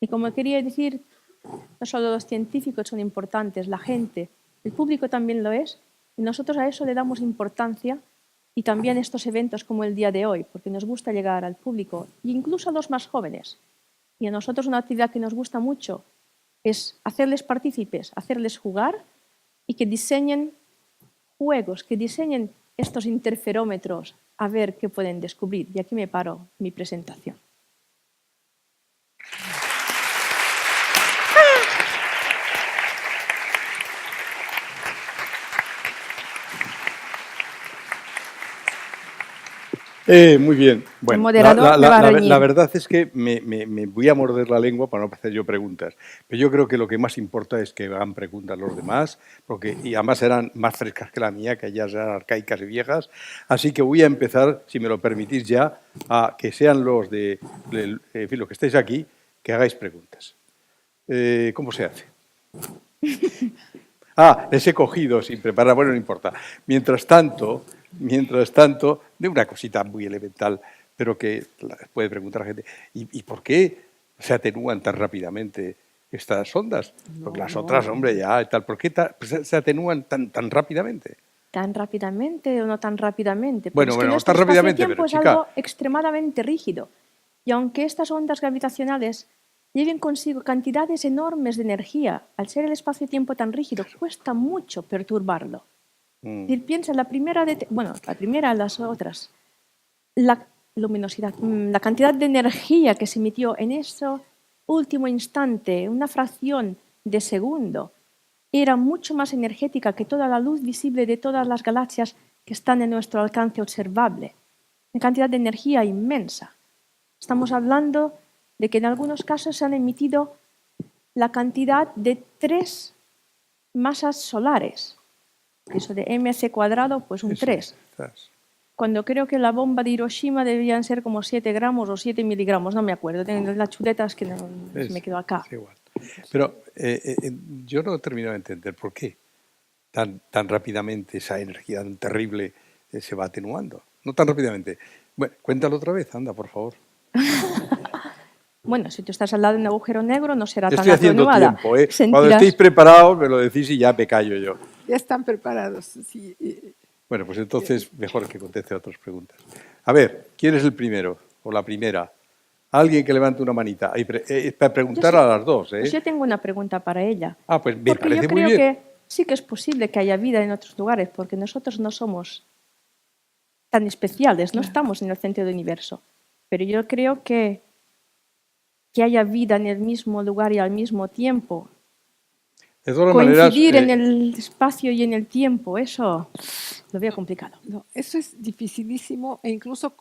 Y como quería decir, no solo los científicos son importantes, la gente, el público también lo es, y nosotros a eso le damos importancia, y también estos eventos como el día de hoy, porque nos gusta llegar al público, e incluso a los más jóvenes. Y a nosotros una actividad que nos gusta mucho es hacerles partícipes, hacerles jugar y que diseñen juegos, que diseñen estos interferómetros a ver qué pueden descubrir. Y aquí me paro mi presentación. Muy bien. Bueno, moderador me va a reñir. la verdad es que me voy a morder la lengua para no hacer yo preguntas. Pero yo creo que lo que más importa es que hagan preguntas los demás, y además serán más frescas que la mía, que ya serán arcaicas y viejas. Así que voy a empezar, si me lo permitís ya, a que sean los en fin, los que estéis aquí, que hagáis preguntas. ¿Cómo se hace? Les he cogido sin preparar, bueno, no importa. Mientras tanto, de una cosita muy elemental, pero que puede preguntar la gente, ¿y por qué se atenúan tan rápidamente estas ondas? Porque las otras, hombre, ya tal, ¿por qué se atenúan tan rápidamente? ¿Tan rápidamente o no tan rápidamente? Bueno, es que nuestro tan rápidamente, espacio-tiempo pero es chica, algo extremadamente rígido. Y aunque estas ondas gravitacionales lleven consigo cantidades enormes de energía, al ser el espacio-tiempo tan rígido, cuesta mucho perturbarlo. Es decir, piensa, la primera, las otras, la luminosidad, la cantidad de energía que se emitió en ese último instante, una fracción de segundo, era mucho más energética que toda la luz visible de todas las galaxias que están en nuestro alcance observable. Una cantidad de energía inmensa. Estamos hablando de que en algunos casos se han emitido la cantidad de 3 masas solares. Eso de mc², pues un 3. Cuando creo que la bomba de Hiroshima debían ser como 7 gramos o 7 miligramos, no me acuerdo. Tengo las chuletas que se me quedó acá. Es igual. Pero yo no he terminado de entender por qué tan rápidamente esa energía tan terrible se va atenuando. No tan rápidamente. Bueno, cuéntalo otra vez, anda, por favor. Bueno, si tú estás al lado de un agujero negro no será tan Estoy haciendo atenuada. tiempo, ¿eh? Cuando estéis preparados me lo decís y ya me callo yo. Ya están preparados, sí. Bueno, pues entonces mejor que conteste a otras preguntas. A ver, ¿quién es el primero o la primera? Alguien que levante una manita. Para preguntar a las dos, ¿eh? Pues yo tengo una pregunta para ella. Pues me parece muy bien. Porque yo creo que sí que es posible que haya vida en otros lugares, porque nosotros no somos tan especiales, no estamos en el centro del universo. Pero yo creo que haya vida en el mismo lugar y al mismo tiempo. De todas Coincidir maneras, en el espacio y en el tiempo, eso lo veo complicado. No, eso es dificilísimo e incluso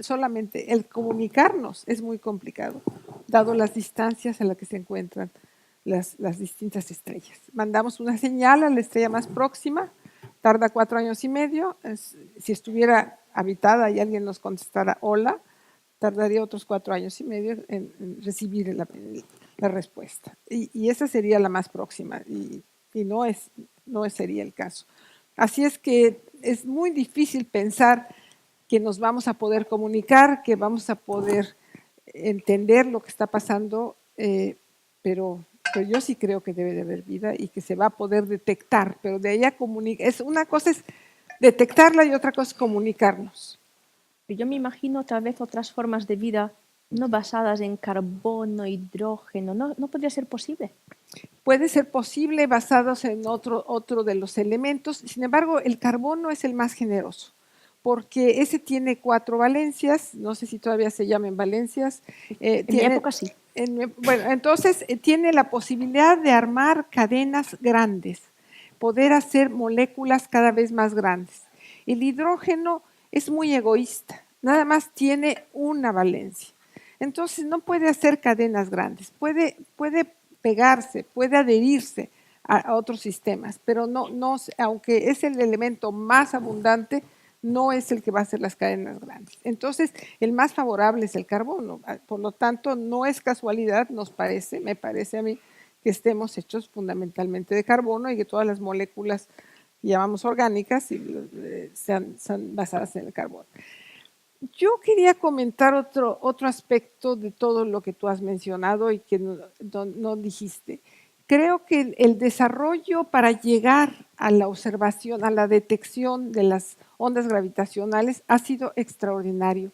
solamente el comunicarnos es muy complicado, dado las distancias en las que se encuentran las distintas estrellas. Mandamos una señal a la estrella más próxima, tarda 4 años y medio. Si estuviera habitada y alguien nos contestara hola, tardaría otros 4 años y medio en recibir la respuesta. Y esa sería la más próxima, y no sería el caso. Así es que es muy difícil pensar que nos vamos a poder comunicar, que vamos a poder entender lo que está pasando, pero yo sí creo que debe de haber vida y que se va a poder detectar, pero de ahí a comunicar, una cosa es detectarla y otra cosa es comunicarnos. Yo me imagino tal vez otras formas de vida no basadas en carbono, hidrógeno, no podría ser posible. Puede ser posible basados en otro de los elementos, sin embargo, el carbono es el más generoso, porque ese tiene 4 valencias, no sé si todavía se llaman valencias. En mi época sí. Bueno, entonces tiene la posibilidad de armar cadenas grandes, poder hacer moléculas cada vez más grandes. El hidrógeno es muy egoísta, nada más tiene una valencia. Entonces no puede hacer cadenas grandes, puede pegarse, puede adherirse a otros sistemas, pero no, aunque es el elemento más abundante, no es el que va a hacer las cadenas grandes. Entonces, el más favorable es el carbono. Por lo tanto, no es casualidad, me parece a mí, que estemos hechos fundamentalmente de carbono y que todas las moléculas que llamamos orgánicas sean basadas en el carbono. Yo quería comentar otro aspecto de todo lo que tú has mencionado y que no dijiste. Creo que el desarrollo para llegar a la observación, a la detección de las ondas gravitacionales ha sido extraordinario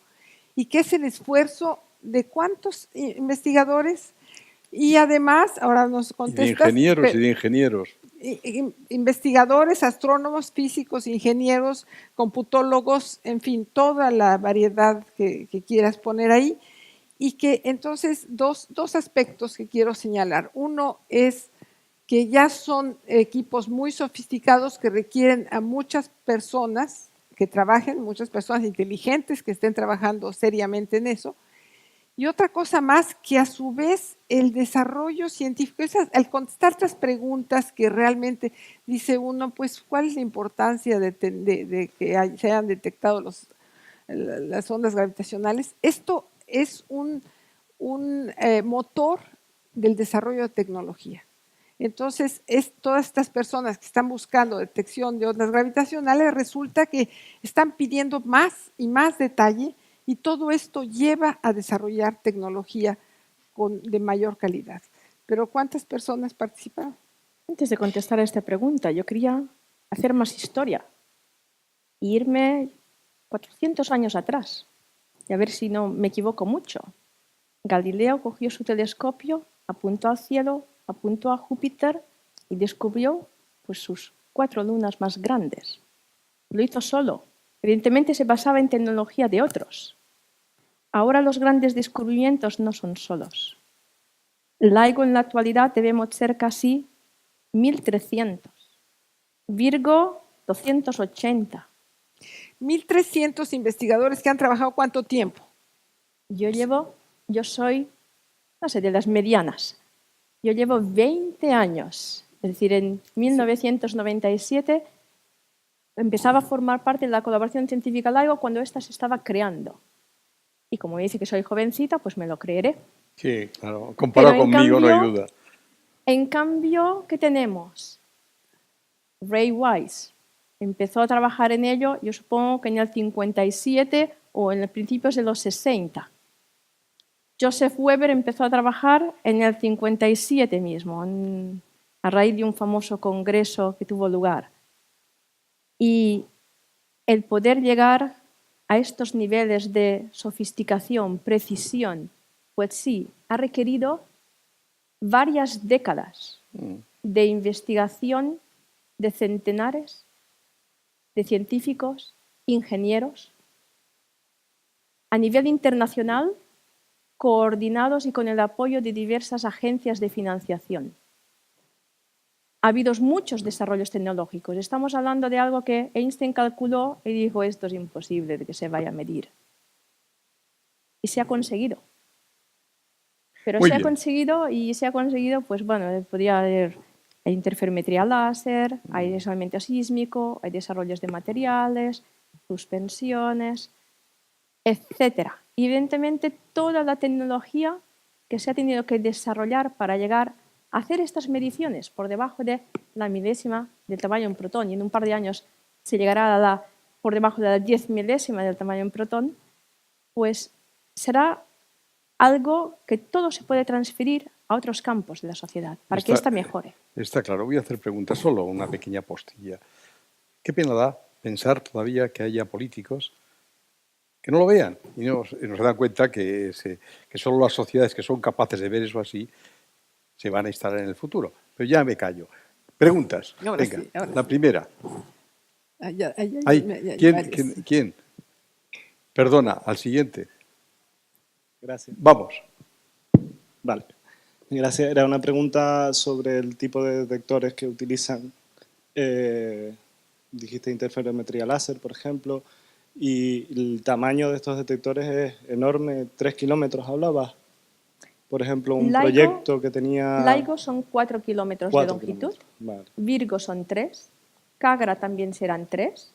y que es el esfuerzo de cuántos investigadores y además, ahora nos contestas… Y de ingenieros. Investigadores, astrónomos, físicos, ingenieros, computólogos, en fin, toda la variedad que quieras poner ahí. Y que entonces dos aspectos que quiero señalar. Uno es que ya son equipos muy sofisticados que requieren a muchas personas que trabajen, muchas personas inteligentes que estén trabajando seriamente en eso. Y otra cosa más, que a su vez el desarrollo científico, al contestar estas preguntas que realmente dice uno, pues, ¿cuál es la importancia de que se hayan detectado las ondas gravitacionales? Esto es un motor del desarrollo de tecnología. Entonces, todas estas personas que están buscando detección de ondas gravitacionales, resulta que están pidiendo más y más detalle y todo esto lleva a desarrollar tecnología de mayor calidad. Pero ¿cuántas personas participaron? Antes de contestar a esta pregunta, yo quería hacer más historia e irme 400 años atrás y a ver si no me equivoco mucho. Galileo cogió su telescopio, apuntó al cielo, apuntó a Júpiter y descubrió pues, sus 4 lunas más grandes. Lo hizo solo. Evidentemente se basaba en tecnología de otros. Ahora los grandes descubrimientos no son solos. LIGO en la actualidad debemos ser casi 1.300. Virgo, 280. 1.300 investigadores que han trabajado ¿cuánto tiempo? Yo soy, no sé, de las medianas. Yo llevo 20 años. Es decir, en 1997 empezaba a formar parte de la colaboración científica LIGO cuando ésta se estaba creando. Y como me dice que soy jovencita, pues me lo creeré. Sí, claro. Comparado conmigo no hay duda. En cambio, ¿qué tenemos? Ray Wise empezó a trabajar en ello, yo supongo que en el 57 o en los principios de los 60. Joseph Weber empezó a trabajar en el 57 mismo, a raíz de un famoso congreso que tuvo lugar. Y el poder llegar a estos niveles de sofisticación, precisión, pues sí, ha requerido varias décadas de investigación de centenares de científicos, ingenieros, a nivel internacional, coordinados y con el apoyo de diversas agencias de financiación. Ha habido muchos desarrollos tecnológicos. Estamos hablando de algo que Einstein calculó y dijo, esto es imposible de que se vaya a medir. Y se ha conseguido. Pero se ha conseguido, pues bueno, podría haber interferometría láser, hay aislamiento sísmico, hay desarrollos de materiales, suspensiones, etc. Y evidentemente toda la tecnología que se ha tenido que desarrollar para llegar hacer estas mediciones por debajo de la milésima del tamaño de un protón, y en un par de años se llegará por debajo de la 10 milésima del tamaño de un protón, pues será algo que todo se puede transferir a otros campos de la sociedad para que ésta mejore. Está claro. Voy a hacer preguntas, solo una pequeña postilla. ¿Qué pena da pensar todavía que haya políticos que no lo vean y no se dan cuenta que solo las sociedades que son capaces de ver eso así se van a instalar en el futuro? Pero ya me callo. Preguntas. Ahora Venga, sí, ahora la sí. primera. ¿Quién? Perdona, al siguiente. Gracias. Vamos. Vale. Gracias. Era una pregunta sobre el tipo de detectores que utilizan. Dijiste interferometría láser, por ejemplo, y el tamaño de estos detectores es enorme, 3 kilómetros hablabas. Por ejemplo, un proyecto que tenía... LIGO son 4 kilómetros de longitud, vale. Virgo son 3, CAGRA también serán 3,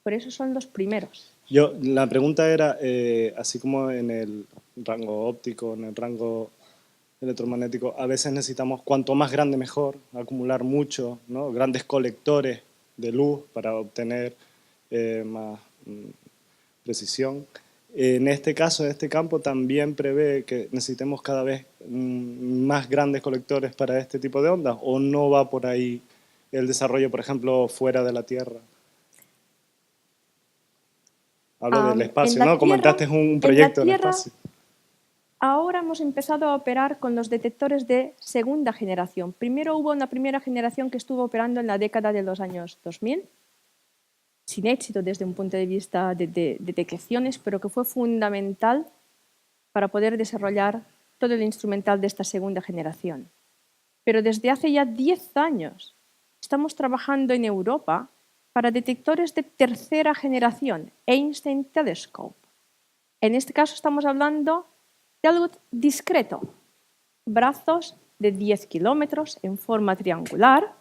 por eso son los primeros. La pregunta era, así como en el rango óptico, en el rango electromagnético, a veces necesitamos, cuanto más grande mejor, acumular mucho, ¿no? Grandes colectores de luz para obtener más precisión. En este caso, este campo también prevé que necesitemos cada vez más grandes colectores para este tipo de ondas, ¿o no va por ahí el desarrollo, por ejemplo, fuera de la Tierra? Hablo del espacio, ¿no? Comentaste un proyecto en el espacio. Ahora hemos empezado a operar con los detectores de segunda generación. Primero hubo una primera generación que estuvo operando en la década de los años 2000, sin éxito desde un punto de vista de detecciones, pero que fue fundamental para poder desarrollar todo el instrumental de esta segunda generación. Pero desde hace ya 10 años estamos trabajando en Europa para detectores de tercera generación, Einstein Telescope. En este caso estamos hablando de algo discreto, brazos de 10 kilómetros en forma triangular,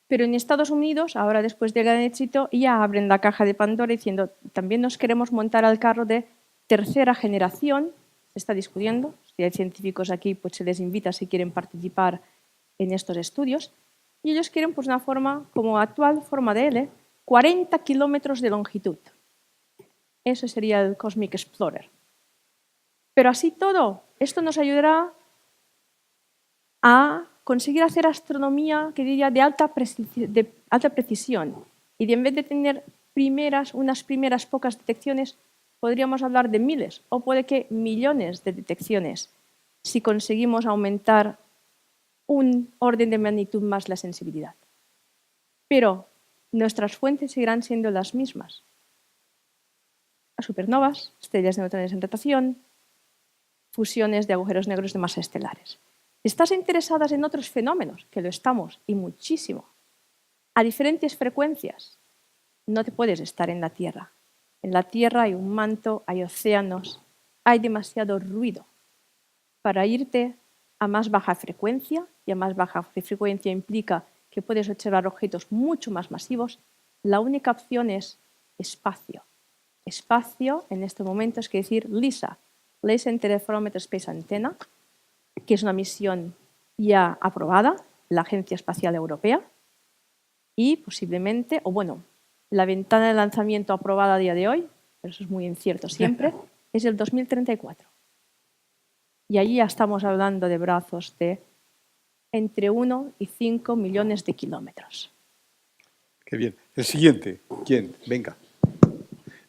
pero en Estados Unidos, ahora después del gran éxito, ya abren la caja de Pandora diciendo también nos queremos montar al carro de tercera generación. Se está discutiendo, si hay científicos aquí, pues se les invita si quieren participar en estos estudios. Y ellos quieren pues, una forma, como actual forma de L, 40 kilómetros de longitud. Eso sería el Cosmic Explorer. Pero así todo, esto nos ayudará a conseguir hacer astronomía, que diría, de alta precisión. Y en vez de tener unas primeras pocas detecciones, podríamos hablar de miles o puede que millones de detecciones si conseguimos aumentar un orden de magnitud más la sensibilidad. Pero nuestras fuentes seguirán siendo las mismas. Supernovas, estrellas de neutrones en rotación, fusiones de agujeros negros de masa estelares. Si estás interesadas en otros fenómenos, que lo estamos, y muchísimo, a diferentes frecuencias, no te puedes estar en la Tierra. En la Tierra hay un manto, hay océanos, hay demasiado ruido para irte a más baja frecuencia, y a más baja frecuencia implica que puedes observar objetos mucho más masivos. La única opción es espacio. Espacio, en este momento, es que decir LISA, Laser Interferometer Space Antenna, que es una misión ya aprobada, la Agencia Espacial Europea, y posiblemente, o bueno, la ventana de lanzamiento aprobada a día de hoy, pero eso es muy incierto siempre, es el 2034. Y allí ya estamos hablando de brazos de entre 1 y 5 millones de kilómetros. Qué bien. El siguiente. ¿Quién? Venga.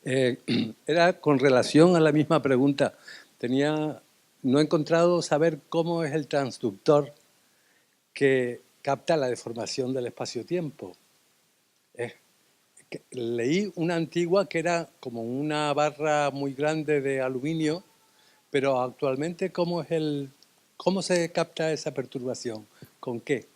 Era con relación a la misma pregunta. No he encontrado saber cómo es el transductor que capta la deformación del espacio-tiempo. Leí una antigua que era como una barra muy grande de aluminio, pero actualmente ¿cómo se capta esa perturbación? ¿Con qué?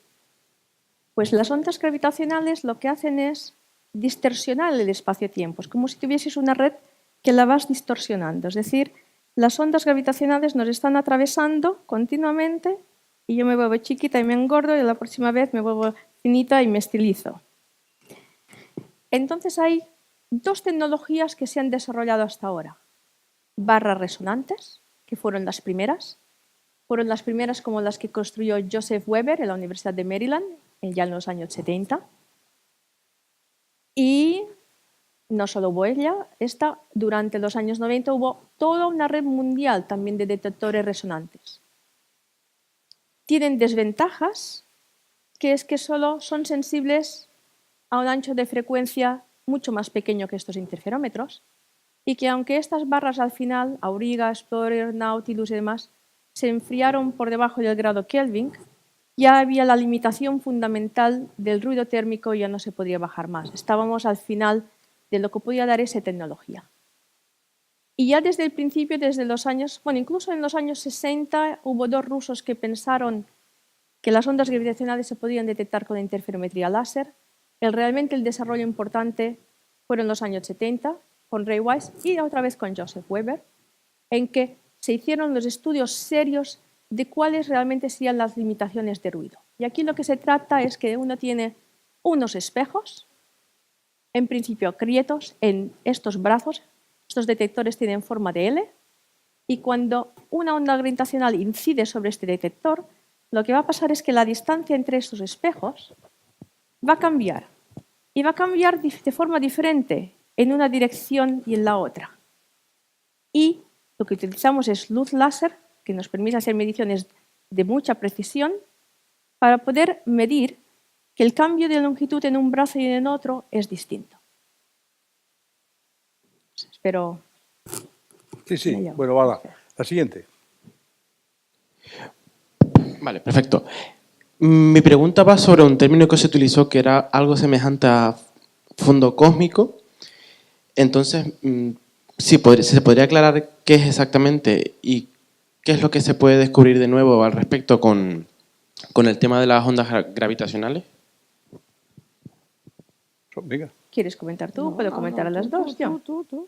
Pues las ondas gravitacionales lo que hacen es distorsionar el espacio-tiempo. Es como si tuvieses una red que la vas distorsionando. Es decir, las ondas gravitacionales nos están atravesando continuamente y yo me vuelvo chiquita y me engordo y la próxima vez me vuelvo finita y me estilizo. Entonces hay dos tecnologías que se han desarrollado hasta ahora. Barras resonantes, que fueron las primeras, fueron las primeras como las que construyó Joseph Weber en la Universidad de Maryland, ya en los años 70. Y no solo hubo ella, durante los años 90 hubo toda una red mundial también de detectores resonantes. Tienen desventajas, que es que solo son sensibles a un ancho de frecuencia mucho más pequeño que estos interferómetros, y que aunque estas barras al final, Auriga, Explorer, Nautilus y demás, se enfriaron por debajo del grado Kelvin, ya había la limitación fundamental del ruido térmico y ya no se podía bajar más. Estábamos al final de lo que podía dar esa tecnología. Y ya desde el principio, incluso en los años 60, hubo dos rusos que pensaron que las ondas gravitacionales se podían detectar con interferometría láser. Realmente el desarrollo importante fueron los años 70, con Ray Weiss y otra vez con Joseph Weber, en que se hicieron los estudios serios de cuáles realmente serían las limitaciones de ruido. Y aquí lo que se trata es que uno tiene unos espejos, en principio grietos en estos brazos. Estos detectores tienen forma de L, y cuando una onda gravitacional incide sobre este detector, lo que va a pasar es que la distancia entre estos espejos va a cambiar, y va a cambiar de forma diferente en una dirección y en la otra. Y lo que utilizamos es luz láser, que nos permite hacer mediciones de mucha precisión para poder medir que el cambio de longitud en un brazo y en otro es distinto. Espero. Sí. Bueno, va. La siguiente. Vale, perfecto. Mi pregunta va sobre un término que se utilizó que era algo semejante a fondo cósmico. Entonces, sí, ¿se podría aclarar qué es exactamente y qué es lo que se puede descubrir de nuevo al respecto con el tema de las ondas gravitacionales? Venga. ¿Quieres comentar tú? ¿Puedo comentar a las dos? Tú.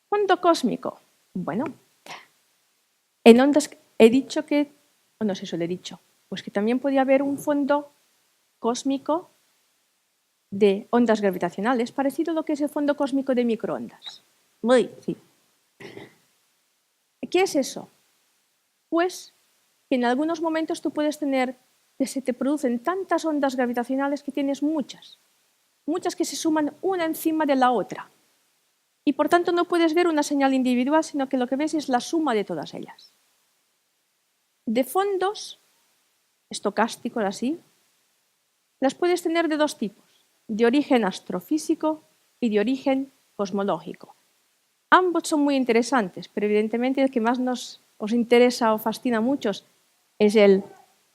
Fondo cósmico. Bueno, en ondas he dicho que, o no sé si lo he dicho, pues que también podía haber un fondo cósmico de ondas gravitacionales, parecido a lo que es el fondo cósmico de microondas. Sí. ¿Qué es eso? Pues que en algunos momentos tú puedes tener, que se te producen tantas ondas gravitacionales que tienes muchas que se suman una encima de la otra. Y por tanto no puedes ver una señal individual, sino que lo que ves es la suma de todas ellas. De fondos estocásticos así, las puedes tener de dos tipos, de origen astrofísico y de origen cosmológico. Ambos son muy interesantes, pero evidentemente el que más os interesa o fascina a muchos es el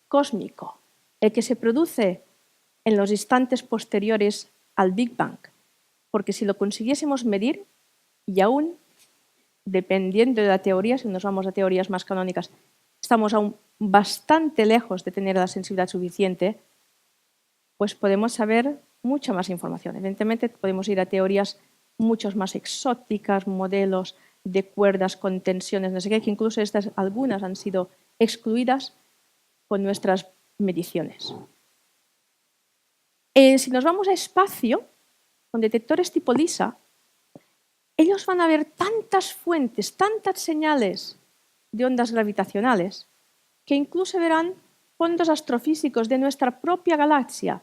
cósmico, el que se produce en los instantes posteriores al Big Bang, porque si lo consiguiésemos medir, y aún, dependiendo de la teoría, si nos vamos a teorías más canónicas, estamos aún bastante lejos de tener la sensibilidad suficiente, pues podemos saber mucha más información. Evidentemente podemos ir a teorías mucho más exóticas, modelos de cuerdas con tensiones, no sé qué, que incluso algunas han sido excluidas con nuestras mediciones. Si nos vamos a espacio, con detectores tipo LISA, ellos van a ver tantas fuentes, tantas señales de ondas gravitacionales, que incluso verán fondos astrofísicos de nuestra propia galaxia,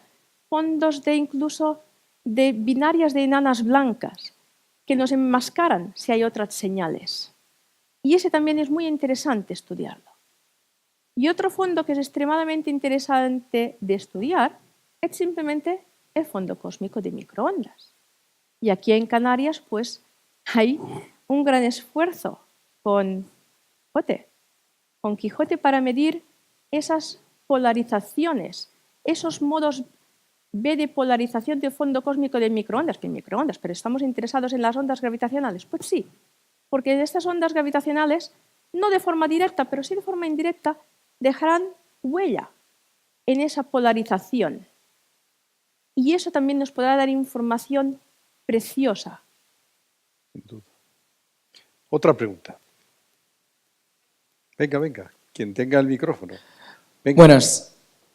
fondos incluso de binarias de enanas blancas, que nos enmascaran si hay otras señales. Y ese también es muy interesante estudiarlo. Y otro fondo que es extremadamente interesante de estudiar es simplemente el fondo cósmico de microondas. Y aquí en Canarias, pues, hay un gran esfuerzo con Quijote para medir esas polarizaciones, esos modos B de polarización del fondo cósmico de microondas, pero estamos interesados en las ondas gravitacionales. Pues sí, porque estas ondas gravitacionales, no de forma directa, pero sí de forma indirecta, dejarán huella en esa polarización. Y eso también nos podrá dar información preciosa. Sin duda. Otra pregunta. Venga, quien tenga el micrófono. Venga.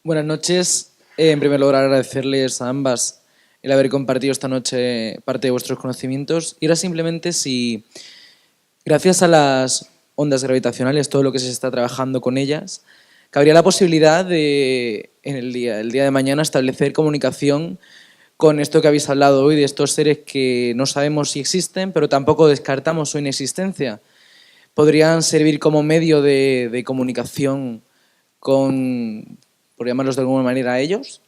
Buenas noches. En primer lugar, agradecerles a ambas el haber compartido esta noche parte de vuestros conocimientos. Y era simplemente si, gracias a las ondas gravitacionales, todo lo que se está trabajando con ellas, cabría la posibilidad de, el día de mañana, establecer comunicación con esto que habéis hablado hoy, de estos seres que no sabemos si existen, pero tampoco descartamos su inexistencia. ¿Podrían servir como medio de comunicación con, por llamarlos de alguna manera, a ellos?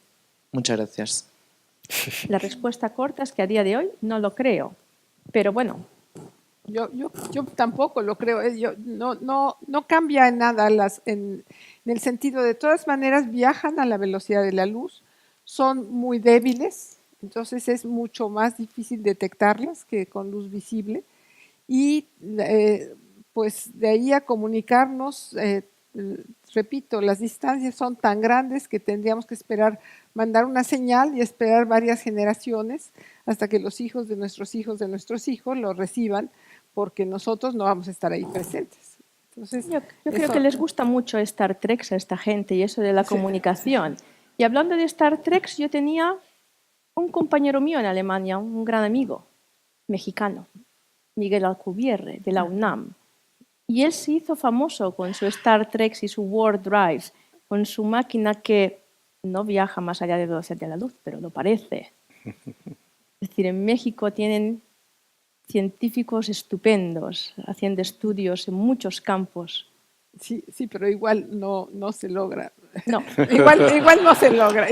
Muchas gracias. La respuesta corta es que a día de hoy no lo creo. Pero bueno, Yo tampoco lo creo. No cambia en nada en el sentido de todas maneras viajan a la velocidad de la luz, son muy débiles, entonces es mucho más difícil detectarlas que con luz visible y pues de ahí a comunicarnos, repito, las distancias son tan grandes que tendríamos que esperar, mandar una señal y esperar varias generaciones hasta que los hijos de nuestros hijos lo reciban, porque nosotros no vamos a estar ahí presentes. Entonces, yo creo que les gusta mucho Star Trek a esta gente y eso de la comunicación. Y hablando de Star Trek, yo tenía un compañero mío en Alemania, un gran amigo mexicano, Miguel Alcubierre, de la UNAM. Y él se hizo famoso con su Star Trek y su Warp Drive, con su máquina que no viaja más allá de la velocidad de la luz, pero lo parece. Es decir, en México tienen científicos estupendos haciendo estudios en muchos campos. Sí, pero igual no se logra. No. igual no se logra.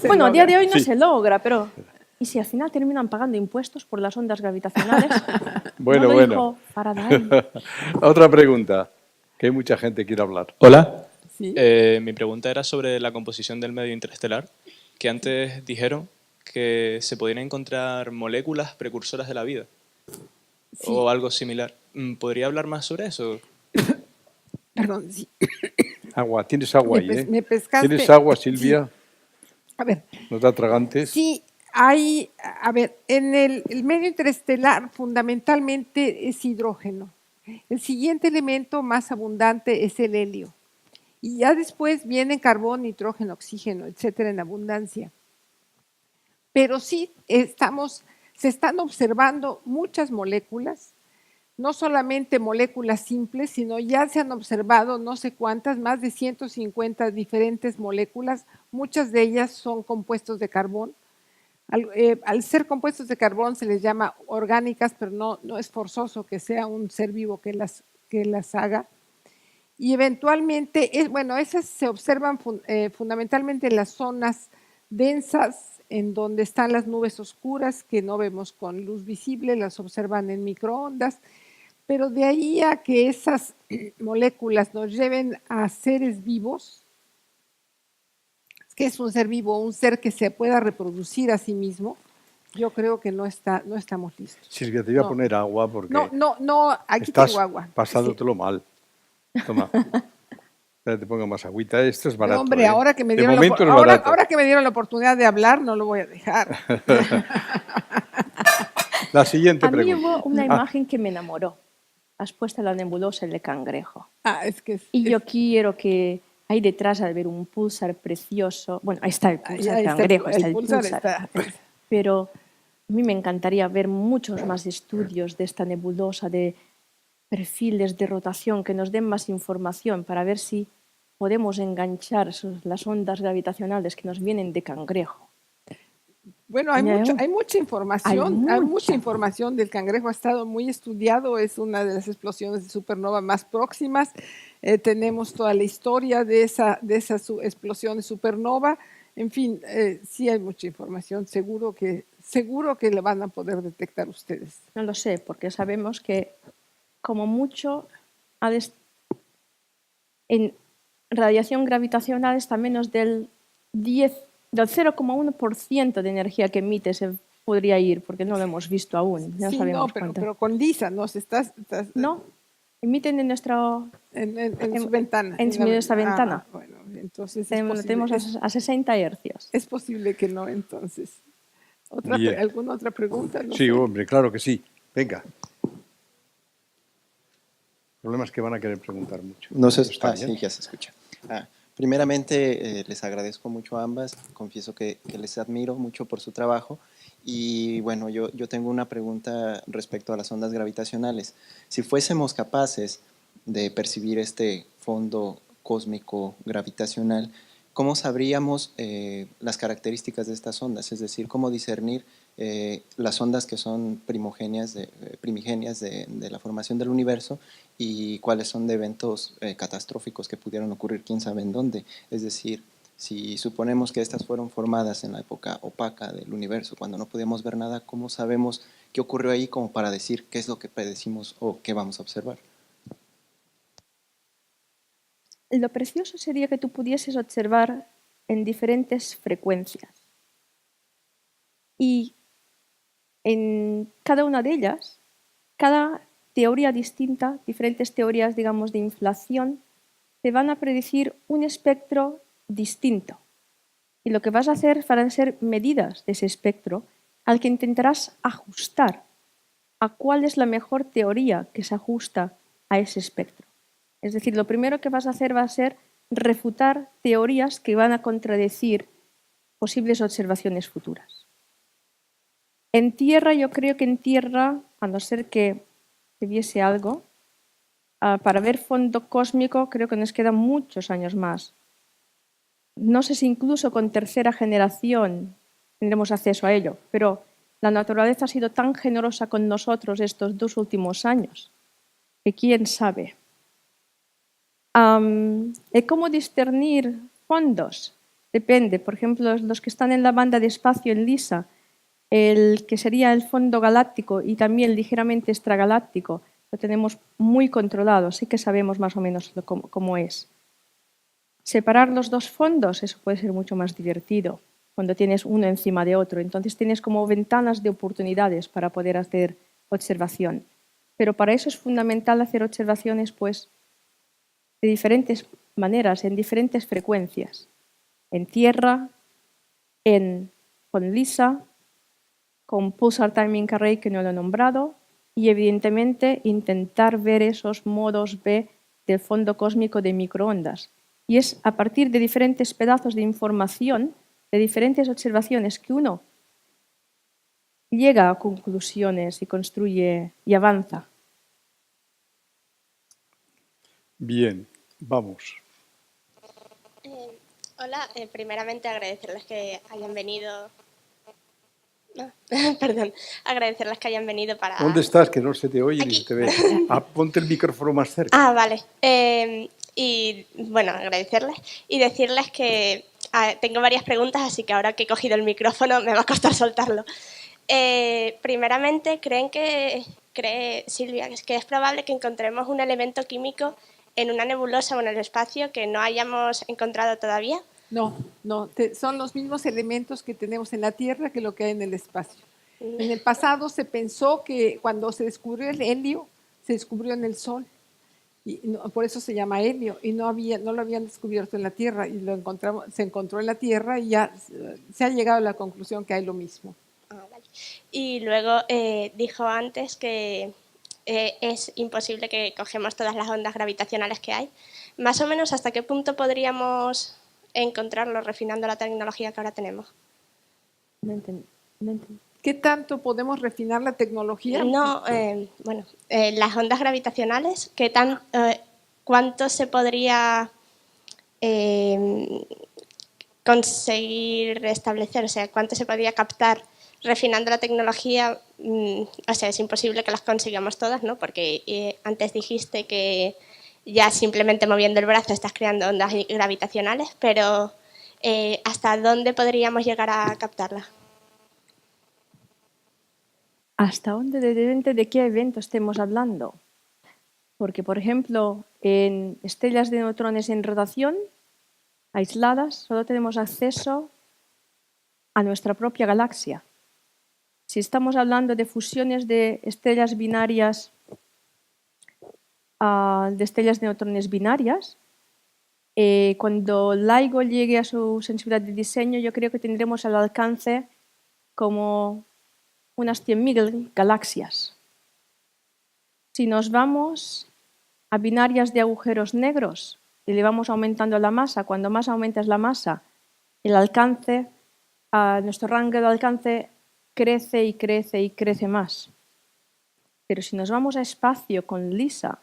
Bueno, a día de hoy no se logra, pero ¿y si al final terminan pagando impuestos por las ondas gravitacionales? Bueno, ¿No lo bueno. dijo Faraday? Otra pregunta, que hay mucha gente que quiere hablar. Hola. Sí. Mi pregunta era sobre la composición del medio interestelar, que antes dijeron que se podían encontrar moléculas precursoras de la vida o algo similar. ¿Podría hablar más sobre eso? Perdón, sí. Agua, tienes agua ahí, ¿eh? Me pescaste. ¿Tienes agua, Silvia? A ver. ¿Nos da tragantes? Sí, hay, a ver, en el medio interestelar fundamentalmente es hidrógeno. El siguiente elemento más abundante es el helio. Y ya después vienen carbón, nitrógeno, oxígeno, etcétera, en abundancia. Pero sí se están observando muchas moléculas, no solamente moléculas simples, sino ya se han observado no sé cuántas, más de 150 diferentes moléculas, muchas de ellas son compuestos de carbón. Al ser compuestos de carbón se les llama orgánicas, pero no es forzoso que sea un ser vivo que las haga. Y eventualmente, esas se observan fundamentalmente en las zonas densas, en donde están las nubes oscuras que no vemos con luz visible, las observan en microondas, pero de ahí a que esas moléculas nos lleven a seres vivos, ¿qué es un ser vivo? Un ser que se pueda reproducir a sí mismo. Yo creo que no estamos listos. Silvia, te voy a poner agua porque aquí estás tengo agua. pasándotelo mal. Toma. Espera, te pongo más agüita. Esto es barato. Hombre, ahora que me De dieron momento es barato. ahora que me dieron la oportunidad de hablar, no lo voy a dejar. La siguiente A mí pregunta. hubo una imagen que me enamoró. Has puesto la nebulosa de cangrejo. Y yo quiero que ahí detrás, al ver un pulsar precioso, bueno, ahí está el pulsar cangrejo, está el pulsar. Pero a mí me encantaría ver muchos más estudios de esta nebulosa, de perfiles de rotación que nos den más información para ver si podemos enganchar las ondas gravitacionales que nos vienen de cangrejo. Bueno, hay mucha información. Hay mucha información del cangrejo. Ha estado muy estudiado. Es una de las explosiones de supernova más próximas. Tenemos toda la historia de esa explosión de supernova. En fin, sí hay mucha información. Seguro que la van a poder detectar ustedes. No lo sé, porque sabemos que como mucho en radiación gravitacional está menos del 0,1% de energía que emite se podría ir, porque no lo hemos visto aún. No sabemos cuánto. Pero con Lisa, No, emiten en nuestra su ventana. En nuestra ventana. Bueno, entonces tenemos a 60 hercios. Es posible que no, entonces. ¿Alguna otra pregunta? No sí, sé. hombre, claro que sí. Venga. El problema es que van a querer preguntar mucho. No sé, sí, ya se escucha. Primeramente, les agradezco mucho a ambas. Confieso que les admiro mucho por su trabajo. Y bueno, yo tengo una pregunta respecto a las ondas gravitacionales. Si fuésemos capaces de percibir este fondo cósmico gravitacional, ¿cómo sabríamos las características de estas ondas? Es decir, ¿cómo discernir las ondas que son primigenias de la formación del universo y cuáles son de eventos catastróficos que pudieron ocurrir quién sabe en dónde? Es decir, si suponemos que estas fueron formadas en la época opaca del universo, cuando no podíamos ver nada, ¿cómo sabemos qué ocurrió ahí como para decir qué es lo que predecimos o qué vamos a observar? Lo precioso sería que tú pudieses observar en diferentes frecuencias. Y en cada una de ellas, cada teoría distinta, diferentes teorías, digamos, de inflación, te van a predecir un espectro distinto. Y lo que vas a hacer van a ser medidas de ese espectro al que intentarás ajustar a cuál es la mejor teoría que se ajusta a ese espectro. Es decir, lo primero que vas a hacer va a ser refutar teorías que van a contradecir posibles observaciones futuras. En tierra, yo creo que en tierra, a no ser que hubiese algo, para ver fondo cósmico creo que nos quedan muchos años más. No sé si incluso con tercera generación tendremos acceso a ello, pero la naturaleza ha sido tan generosa con nosotros estos 2 últimos años que quién sabe. ¿Cómo discernir fondos? Depende. Por ejemplo, los que están en la banda de espacio en LISA, el que sería el fondo galáctico y también ligeramente extragaláctico, lo tenemos muy controlado, sí que sabemos más o menos cómo es. Separar los dos fondos, eso puede ser mucho más divertido cuando tienes uno encima de otro. Entonces tienes como ventanas de oportunidades para poder hacer observación. Pero para eso es fundamental hacer observaciones pues, de diferentes maneras, en diferentes frecuencias. En tierra, con LISA, con Pulsar Timing Array, que no lo he nombrado, y evidentemente intentar ver esos modos B del fondo cósmico de microondas. Y es a partir de diferentes pedazos de información, de diferentes observaciones, que uno llega a conclusiones y construye y avanza. Bien, vamos. Hola, primeramente agradecerles que hayan venido. No, perdón, agradecerles que hayan venido para. ¿Dónde estás? Que no se te oye Aquí. ni se te ve. Ponte el micrófono más cerca. Vale. Y bueno, agradecerles y decirles que tengo varias preguntas, así que ahora que he cogido el micrófono me va a costar soltarlo. Primeramente, ¿cree Silvia que es probable que encontremos un elemento químico en una nebulosa o en el espacio que no hayamos encontrado todavía? No, son los mismos elementos que tenemos en la Tierra que lo que hay en el espacio. En el pasado se pensó que cuando se descubrió el helio, se descubrió en el Sol. Y por eso se llama helio, y no lo habían descubierto en la Tierra, y se encontró en la Tierra y ya se ha llegado a la conclusión que hay lo mismo. Vale. Y luego dijo antes que es imposible que cogemos todas las ondas gravitacionales que hay. Más o menos, ¿hasta qué punto podríamos encontrarlo refinando la tecnología que ahora tenemos? No entendí. ¿Qué tanto podemos refinar la tecnología? No, las ondas gravitacionales, ¿cuánto se podría conseguir establecer? O sea, ¿cuánto se podría captar refinando la tecnología? O sea, es imposible que las consigamos todas, ¿no? Porque antes dijiste que ya simplemente moviendo el brazo estás creando ondas gravitacionales, pero ¿hasta dónde podríamos llegar a captarlas? ¿Hasta dónde de qué evento estemos hablando? Porque, por ejemplo, en estrellas de neutrones en rotación, aisladas, solo tenemos acceso a nuestra propia galaxia. Si estamos hablando de fusiones de estrellas binarias, de estrellas de neutrones binarias, cuando LIGO llegue a su sensibilidad de diseño, yo creo que tendremos al alcance como unas 100.000 galaxias. Si nos vamos a binarias de agujeros negros y le vamos aumentando la masa, cuando más aumentas la masa, el alcance, nuestro rango de alcance crece y crece y crece más. Pero si nos vamos a espacio con LISA,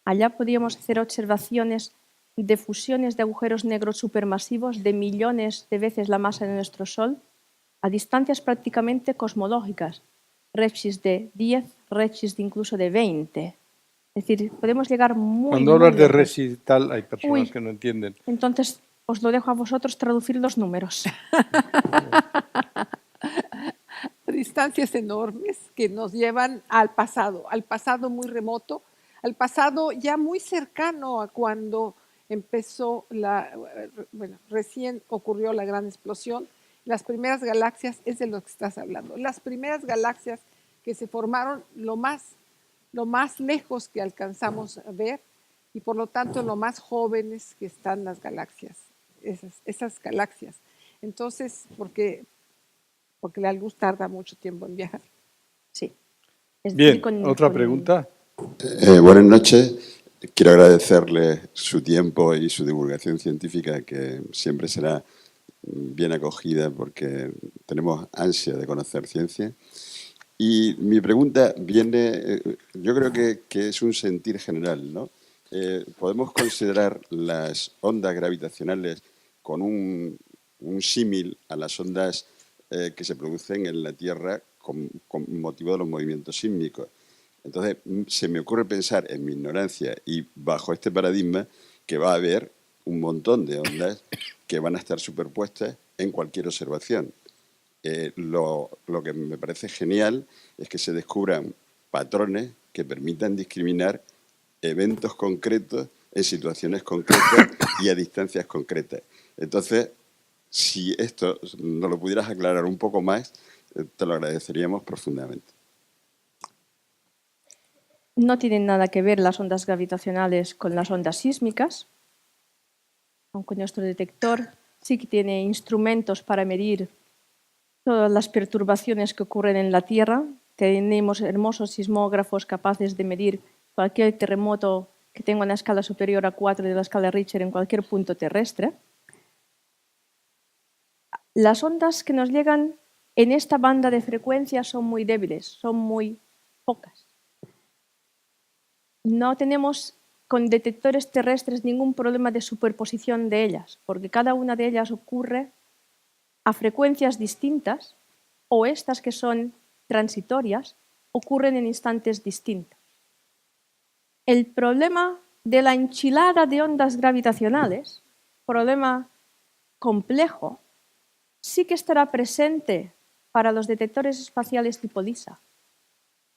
Allá podíamos hacer observaciones de fusiones de agujeros negros supermasivos de millones de veces la masa de nuestro Sol a distancias prácticamente cosmológicas, redshifts de 10, redshifts incluso de 20. Es decir, podemos llegar muy Cuando hablas de lejos. redshift y tal, hay personas Uy. que no entienden. Entonces, os lo dejo a vosotros traducir los números. Distancias enormes que nos llevan al pasado muy remoto, al pasado ya muy cercano a cuando empezó recién ocurrió la gran explosión. Las primeras galaxias, es de lo que estás hablando, las primeras galaxias que se formaron lo más lejos que alcanzamos a ver y por lo tanto lo más jóvenes que están las galaxias, esas galaxias. Entonces, porque la luz tarda mucho tiempo en viajar. Sí. Bien, ¿otra pregunta? Buenas noches. Quiero agradecerle su tiempo y su divulgación científica, que siempre será bien acogida porque tenemos ansia de conocer ciencia. Y mi pregunta viene, yo creo que es un sentir general, ¿no? Podemos considerar las ondas gravitacionales con un símil a las ondas que se producen en la Tierra con motivo de los movimientos sísmicos. Entonces, se me ocurre pensar en mi ignorancia y bajo este paradigma que va a haber un montón de ondas que van a estar superpuestas en cualquier observación. Lo que me parece genial es que se descubran patrones que permitan discriminar eventos concretos en situaciones concretas y a distancias concretas. Entonces, si esto nos lo pudieras aclarar un poco más, te lo agradeceríamos profundamente. No tienen nada que ver las ondas gravitacionales con las ondas sísmicas, aunque nuestro detector sí que tiene instrumentos para medir todas las perturbaciones que ocurren en la Tierra. Tenemos hermosos sismógrafos capaces de medir cualquier terremoto que tenga una escala superior a 4 de la escala Richter en cualquier punto terrestre. Las ondas que nos llegan en esta banda de frecuencia son muy débiles, son muy pocas. No tenemos con detectores terrestres ningún problema de superposición de ellas, porque cada una de ellas ocurre a frecuencias distintas o estas que son transitorias ocurren en instantes distintos. El problema de la enchilada de ondas gravitacionales, problema complejo, sí que estará presente para los detectores espaciales tipo LISA.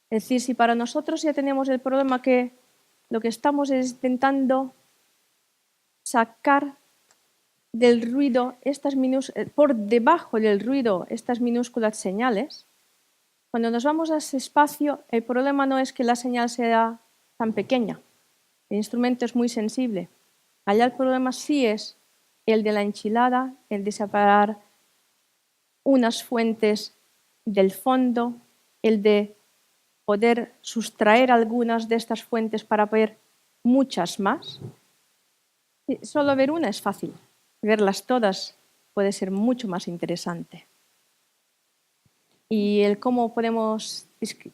Es decir, si para nosotros ya tenemos el problema que lo que estamos es intentando sacar del ruido por debajo del ruido estas minúsculas señales, cuando nos vamos a ese espacio, el problema no es que la señal sea tan pequeña. El instrumento es muy sensible. Allá el problema sí es el de la enchilada, el de separar unas fuentes del fondo, el de poder sustraer algunas de estas fuentes para ver muchas más. Solo ver una es fácil, verlas todas puede ser mucho más interesante. Y el cómo podemos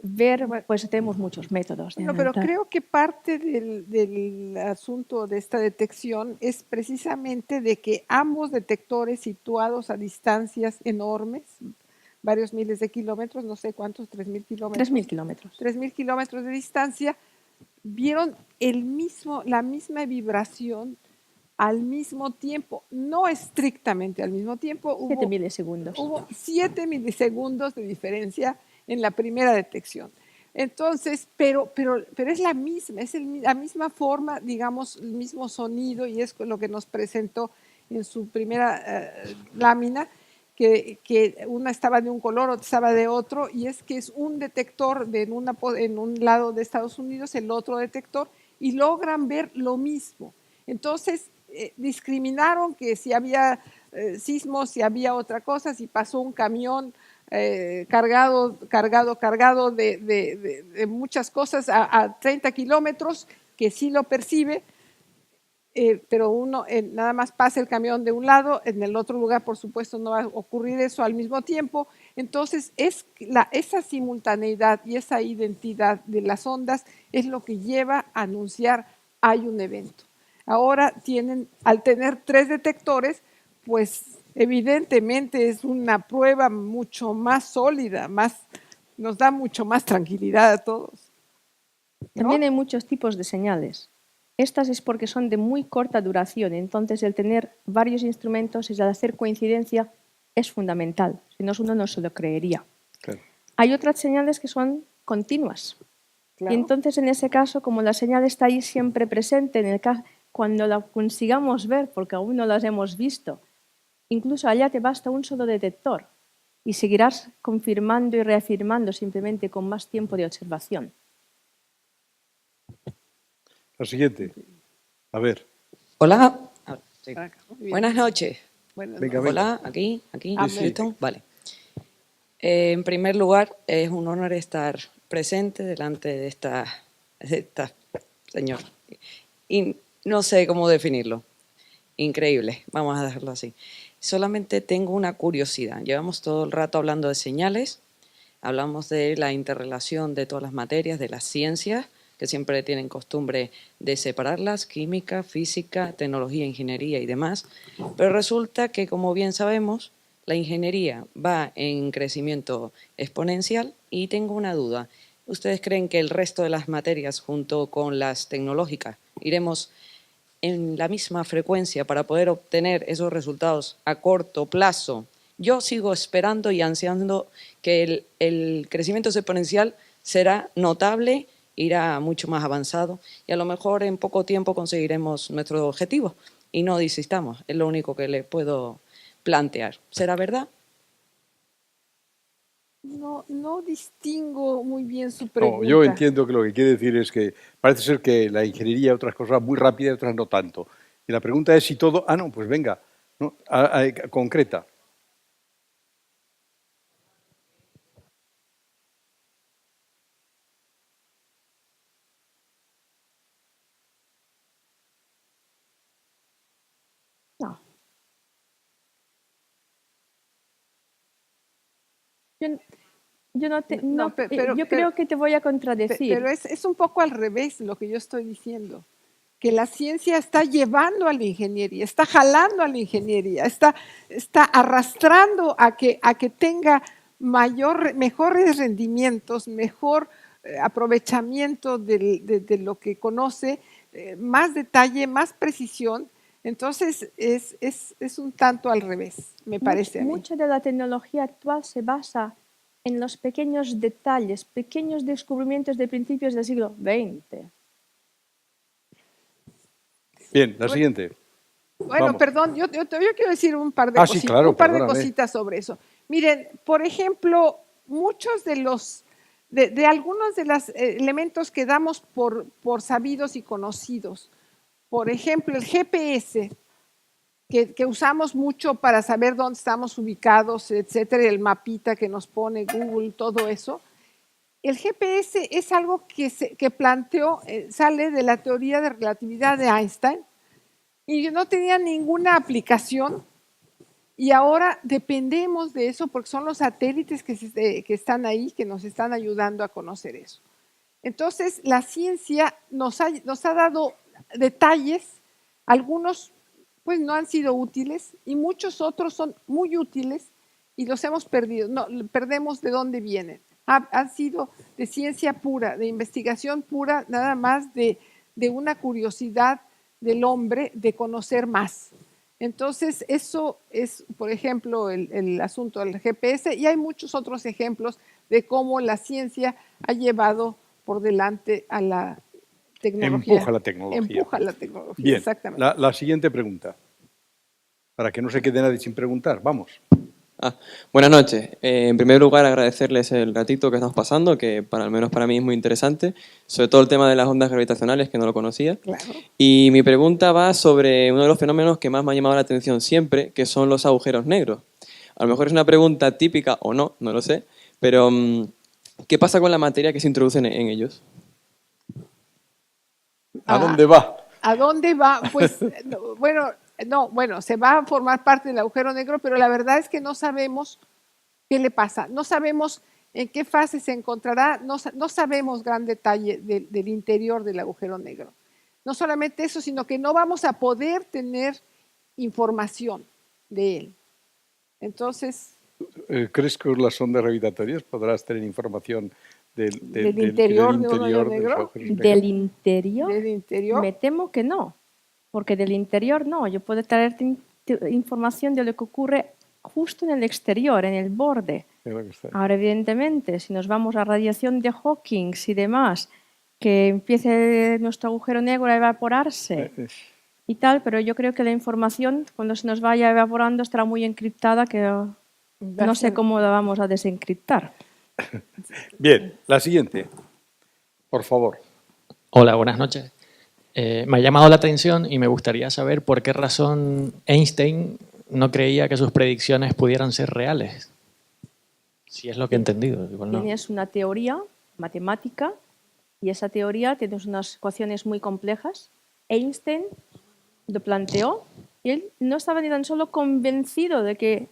ver, pues tenemos muchos métodos. No, pero creo que parte del asunto de esta detección es precisamente de que ambos detectores situados a distancias enormes, varios miles de kilómetros, no sé cuántos, 3.000 kilómetros. 3.000 kilómetros. 3.000 kilómetros de distancia, vieron la misma vibración al mismo tiempo, no estrictamente al mismo tiempo. 7 milisegundos. Hubo 7 milisegundos de diferencia en la primera detección. Entonces, pero es la misma, la misma forma, digamos, el mismo sonido, y es lo que nos presentó en su primera lámina, que una estaba de un color, otra estaba de otro, y es que es un detector en un lado de Estados Unidos, el otro detector, y logran ver lo mismo. Entonces, discriminaron que si había sismos, si había otra cosa, si pasó un camión cargado de muchas cosas a 30 kilómetros, que sí lo percibe, pero uno nada más pasa el camión de un lado, en el otro lugar por supuesto no va a ocurrir eso al mismo tiempo. Entonces esa simultaneidad y esa identidad de las ondas es lo que lleva a anunciar hay un evento. Ahora al tener 3 detectores, pues evidentemente es una prueba mucho más sólida, nos da mucho más tranquilidad a todos. ¿No? También hay muchos tipos de señales. Estas es porque son de muy corta duración, entonces el tener varios instrumentos y el hacer coincidencia es fundamental, si no uno no se lo creería. Claro. Hay otras señales que son continuas. Claro. Y entonces en ese caso, como la señal está ahí siempre presente, cuando la consigamos ver, porque aún no las hemos visto, incluso allá te basta un solo detector y seguirás confirmando y reafirmando simplemente con más tiempo de observación. La siguiente. A ver. Hola. Sí. Bien. Buenas noches. Buenas Venga, noches. Hola, aquí, Sí, sí. Houston. Vale. En primer lugar, es un honor estar presente delante de esta señora. Y no sé cómo definirlo. Increíble, vamos a dejarlo así. Solamente tengo una curiosidad. Llevamos todo el rato hablando de señales, hablamos de la interrelación de todas las materias, de las ciencias, que siempre tienen costumbre de separarlas, química, física, tecnología, ingeniería y demás. Pero resulta que, como bien sabemos, la ingeniería va en crecimiento exponencial y tengo una duda. ¿Ustedes creen que el resto de las materias, junto con las tecnológicas, iremos en la misma frecuencia para poder obtener esos resultados a corto plazo? Yo sigo esperando y ansiando que el crecimiento exponencial será notable, irá mucho más avanzado y a lo mejor en poco tiempo conseguiremos nuestro objetivo y no desistamos. Es lo único que le puedo plantear. ¿Será verdad? No distingo muy bien su pregunta. No, yo entiendo que lo que quiere decir es que parece ser que la ingeniería otras cosas muy rápidas y otras no tanto. Y la pregunta es si todo... Ah, no, pues venga, ¿no? Concreta. No. Yo creo que te voy a contradecir. Pero es un poco al revés lo que yo estoy diciendo. Que la ciencia está llevando a la ingeniería, está jalando a la ingeniería, está arrastrando a que tenga mejores rendimientos, mejor aprovechamiento de lo que conoce, más detalle, más precisión. Entonces es un tanto al revés, me parece a mí. Mucha de la tecnología actual se basa en los pequeños detalles, pequeños descubrimientos de principios del siglo XX. Bien, la siguiente. Bueno, Vamos. perdón, yo quiero decir un par de, Sí, claro, cositas sobre eso. Miren, por ejemplo, muchos de algunos de los elementos que damos por sabidos y conocidos, por ejemplo, el GPS, que usamos mucho para saber dónde estamos ubicados, etcétera, el mapita que nos pone Google, todo eso. El GPS es algo que planteó, sale de la teoría de relatividad de Einstein y no tenía ninguna aplicación y ahora dependemos de eso porque son los satélites que están ahí, que nos están ayudando a conocer eso. Entonces, la ciencia nos ha dado detalles, algunos pues no han sido útiles y muchos otros son muy útiles y los hemos perdido, perdemos de dónde vienen. Han sido de ciencia pura, de investigación pura, nada más de una curiosidad del hombre de conocer más. Entonces, eso es, por ejemplo, el asunto del GPS y hay muchos otros ejemplos de cómo la ciencia ha llevado por delante a la tecnología. Empuja la tecnología. Empuja la tecnología, Bien, exactamente. la siguiente pregunta. Para que no se quede nadie sin preguntar. Vamos. Buenas noches. En primer lugar, agradecerles el ratito que estamos pasando, que al menos para mí es muy interesante, sobre todo el tema de las ondas gravitacionales, que no lo conocía. Claro. Y mi pregunta va sobre uno de los fenómenos que más me ha llamado la atención siempre, que son los agujeros negros. A lo mejor es una pregunta típica o no, no lo sé, pero ¿qué pasa con la materia que se introduce en ellos? ¿A dónde va? ¿A dónde va? Pues, bueno, se va a formar parte del agujero negro, pero la verdad es que no sabemos qué le pasa, no sabemos en qué fase se encontrará, no sabemos gran detalle del interior del agujero negro. No solamente eso, sino que no vamos a poder tener información de él. Entonces... ¿Crees que con las ondas gravitatorias podrás tener información del interior de un hoyo de los negro? agujeros negros? ¿Del interior? ¿Del interior? Me temo que no, porque del interior no. Yo puedo traerte información de lo que ocurre justo en el exterior, en el borde. Ahora, evidentemente, si nos vamos a radiación de Hawking y demás, que empiece nuestro agujero negro a evaporarse y tal, pero yo creo que la información, cuando se nos vaya evaporando, estará muy encriptada, que no sé cómo la vamos a desencriptar. Bien, la siguiente, por favor. Hola, buenas noches. Me ha llamado la atención y me gustaría saber por qué razón Einstein no creía que sus predicciones pudieran ser reales. Si es lo que he entendido. Igual no. Tienes una teoría matemática y esa teoría tiene unas ecuaciones muy complejas. Einstein lo planteó y él no estaba ni tan solo convencido de que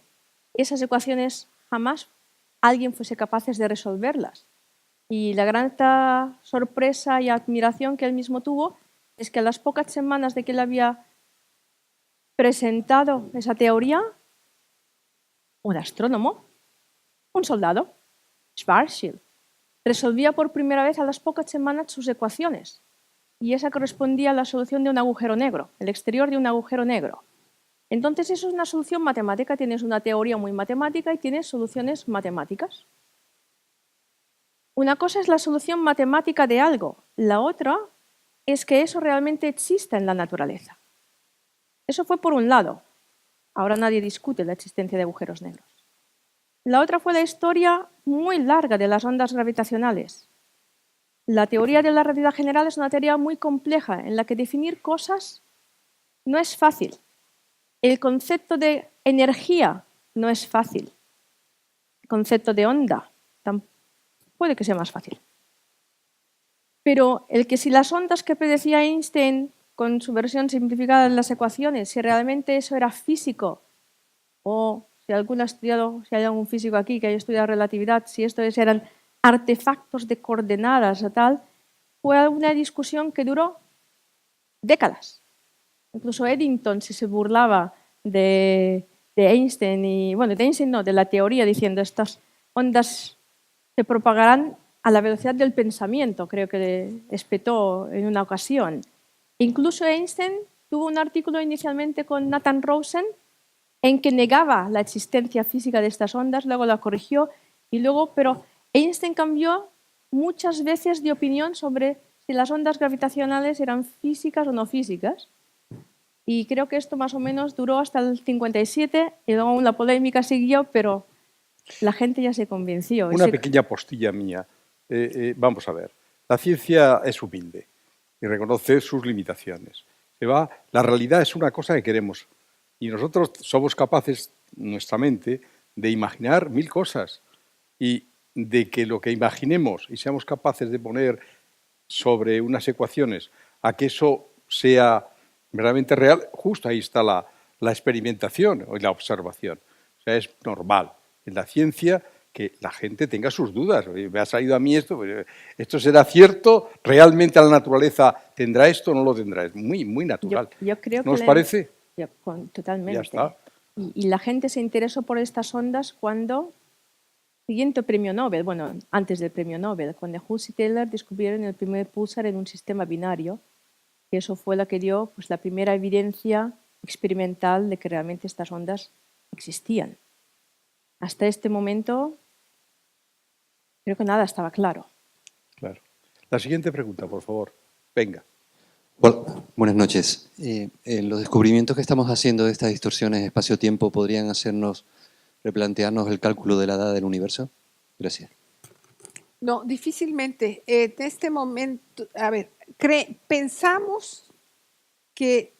esas ecuaciones jamás alguien fuese capaz de resolverlas. Y la gran sorpresa y admiración que él mismo tuvo es que a las pocas semanas de que él había presentado esa teoría, un astrónomo, un soldado, Schwarzschild, resolvía por primera vez a las pocas semanas sus ecuaciones. Y esa correspondía a la solución de un agujero negro, el exterior de un agujero negro. Entonces eso es una solución matemática, tienes una teoría muy matemática y tienes soluciones matemáticas. Una cosa es la solución matemática de algo, la otra es que eso realmente exista en la naturaleza. Eso fue por un lado. Ahora nadie discute la existencia de agujeros negros. La otra fue la historia muy larga de las ondas gravitacionales. La teoría de la relatividad general es una teoría muy compleja en la que definir cosas no es fácil. El concepto de energía no es fácil. El concepto de onda puede que sea más fácil. Pero el que si las ondas que predecía Einstein con su versión simplificada de las ecuaciones, si realmente eso era físico, o si alguno ha estudiado, si hay algún físico aquí que haya estudiado relatividad, si estos eran artefactos de coordenadas o tal, fue una discusión que duró décadas. Incluso Eddington, si se burlaba de Einstein, y bueno, de Einstein no, de la teoría, diciendo estas ondas se propagarán a la velocidad del pensamiento, creo que espetó en una ocasión. Incluso Einstein tuvo un artículo inicialmente con Nathan Rosen en que negaba la existencia física de estas ondas, luego la corrigió, pero Einstein cambió muchas veces de opinión sobre si las ondas gravitacionales eran físicas o no físicas. Y creo que esto más o menos duró hasta el 57 y luego la polémica siguió, pero la gente ya se convenció. Una pequeña postilla mía. Vamos a ver. La ciencia es humilde y reconoce sus limitaciones. La realidad es una cosa que queremos y nosotros somos capaces, nuestra mente, de imaginar 1000 cosas y de que lo que imaginemos y seamos capaces de poner sobre unas ecuaciones a que eso sea verdaderamente real, justo ahí está la experimentación y la observación. O sea, es normal en la ciencia que la gente tenga sus dudas. Me ha salido a mí esto será cierto, realmente la naturaleza tendrá esto o no lo tendrá. Es muy, muy natural. Yo creo ¿No os parece? Totalmente. Ya está. Y la gente se interesó por estas ondas cuando, siguiente premio Nobel, bueno, antes del premio Nobel, cuando Hulse y Taylor descubrieron el primer púlsar en un sistema binario, y eso fue lo que dio pues, la primera evidencia experimental de que realmente estas ondas existían. Hasta este momento, creo que nada estaba claro. Claro. La siguiente pregunta, por favor. Venga. Hola, buenas noches. Los descubrimientos que estamos haciendo de estas distorsiones espacio-tiempo podrían hacernos replantearnos el cálculo de la edad del universo. Gracias. No, difícilmente. En este momento, a ver, pensamos que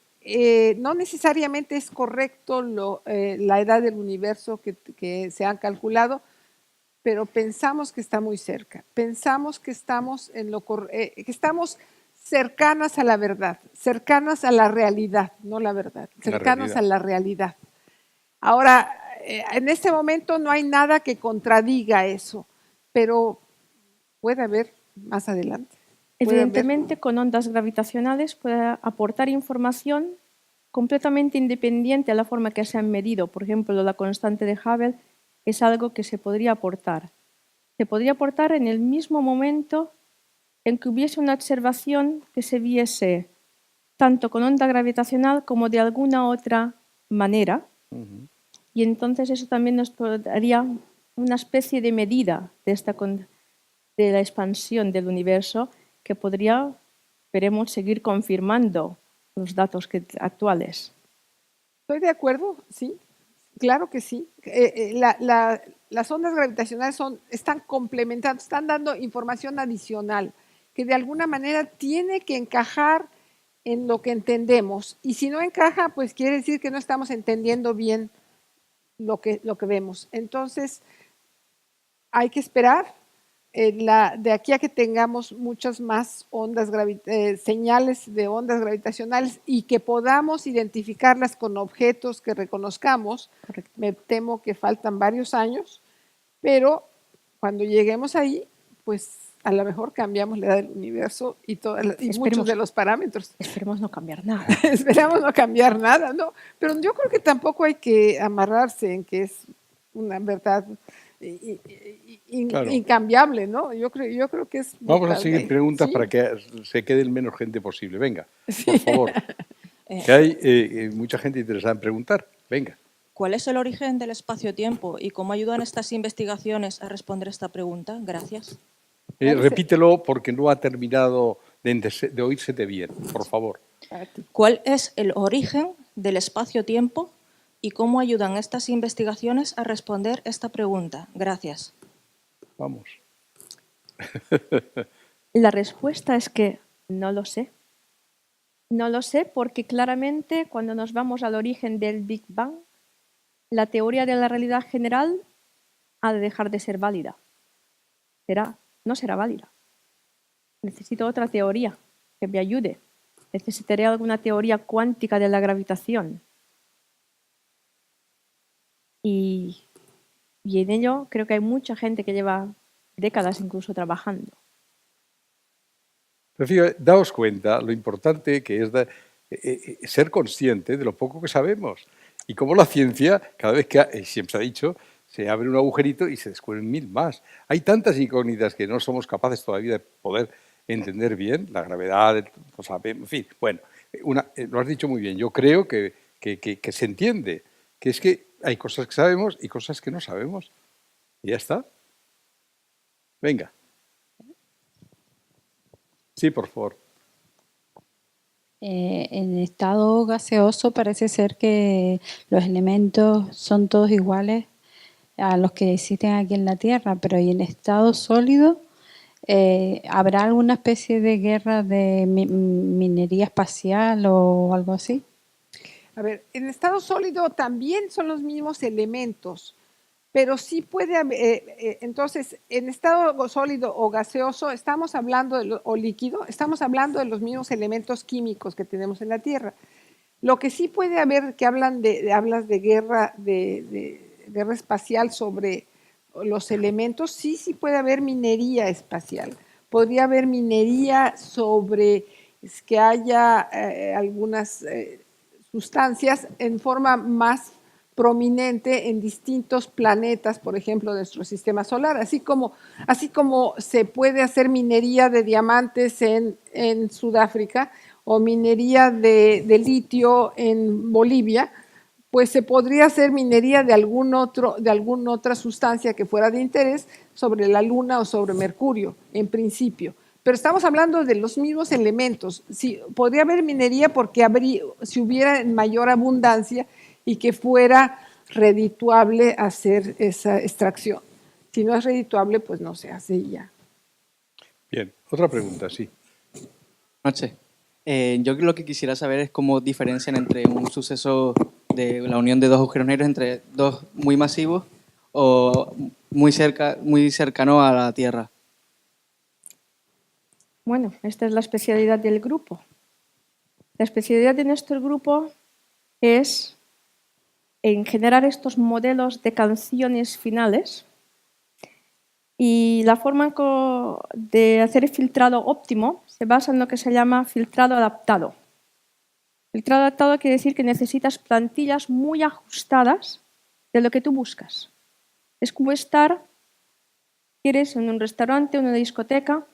no necesariamente es correcto la edad del universo que se han calculado, pero pensamos que está muy cerca. Pensamos que estamos que estamos cercanas a la verdad, cercanas a la realidad, no la verdad, cercanas a la realidad. Ahora, en este momento no hay nada que contradiga eso, pero puede haber más adelante. Evidentemente, con ondas gravitacionales puede aportar información completamente independiente a la forma que se han medido. Por ejemplo, la constante de Hubble es algo que se podría aportar. Se podría aportar en el mismo momento en que hubiese una observación que se viese tanto con onda gravitacional como de alguna otra manera. Y entonces eso también nos daría una especie de medida de la expansión del universo que podría, esperemos, seguir confirmando los datos actuales. Estoy de acuerdo, sí, claro que sí. Las ondas gravitacionales están complementando, están dando información adicional que de alguna manera tiene que encajar en lo que entendemos. Y si no encaja, pues quiere decir que no estamos entendiendo bien lo que vemos. Entonces, hay que esperar de aquí a que tengamos muchas más señales de ondas gravitacionales y que podamos identificarlas con objetos que reconozcamos. Correcto. Me temo que faltan varios años, pero cuando lleguemos ahí, pues a lo mejor cambiamos la edad del universo y muchos de los parámetros. Esperemos no cambiar nada. Esperamos no cambiar nada, ¿no? Pero yo creo que tampoco hay que amarrarse en que es una verdad incambiable, ¿no? Yo creo que es... Vamos a seguir preguntas, ¿sí?, para que se quede el menos gente posible. Venga, por favor. Que hay mucha gente interesada en preguntar. Venga. ¿Cuál es el origen del espacio-tiempo y cómo ayudan estas investigaciones a responder esta pregunta? Gracias. Repítelo porque no ha terminado de oírsete bien, por favor. ¿Cuál es el origen del espacio-tiempo y cómo ayudan estas investigaciones a responder esta pregunta? Gracias. Vamos. La respuesta es que no lo sé. No lo sé porque claramente cuando nos vamos al origen del Big Bang, la teoría de la realidad general ha de dejar de ser válida. No será válida. Necesito otra teoría que me ayude. Necesitaré alguna teoría cuántica de la gravitación. Y en ello creo que hay mucha gente que lleva décadas incluso trabajando. Pero fíjate, daos cuenta lo importante que es ser consciente de lo poco que sabemos. Y cómo la ciencia, cada vez que, siempre se ha dicho, se abre un agujerito y se descubren 1000 más. Hay tantas incógnitas que no somos capaces todavía de poder entender bien, la gravedad, en fin. Bueno, lo has dicho muy bien. Yo creo que se entiende, que es que hay cosas que sabemos y cosas que no sabemos. Y ya está. Venga. Sí, por favor. En estado gaseoso parece ser que los elementos son todos iguales a los que existen aquí en la Tierra, pero ¿y en estado sólido habrá alguna especie de guerra de minería espacial o algo así? A ver, en estado sólido también son los mismos elementos, pero sí puede haber, entonces, en estado sólido o gaseoso estamos hablando o líquido, estamos hablando de los mismos elementos químicos que tenemos en la Tierra. Lo que sí puede haber, que hablas de guerra, de guerra espacial sobre los elementos, sí puede haber minería espacial. Podría haber minería sobre que haya algunas sustancias en forma más prominente en distintos planetas, por ejemplo, de nuestro sistema solar, así como se puede hacer minería de diamantes en Sudáfrica o minería de litio en Bolivia, pues se podría hacer minería de alguna otra sustancia que fuera de interés sobre la Luna o sobre Mercurio, en principio. Pero estamos hablando de los mismos elementos. Sí, podría haber minería porque si hubiera mayor abundancia y que fuera redituable hacer esa extracción. Si no es redituable, pues no se hace y ya. Bien, otra pregunta, sí. Buenas noches. Yo lo que quisiera saber es cómo diferencian entre un suceso de la unión de dos agujeros negros entre dos muy masivos o muy cercano a la Tierra. Bueno, esta es la especialidad del grupo. La especialidad de nuestro grupo es en generar estos modelos de canciones finales Y la forma de hacer el filtrado óptimo se basa en lo que se llama filtrado adaptado. Filtrado adaptado quiere decir que necesitas plantillas muy ajustadas de lo que tú buscas. Es como estar, quieres, en un restaurante, en una discoteca,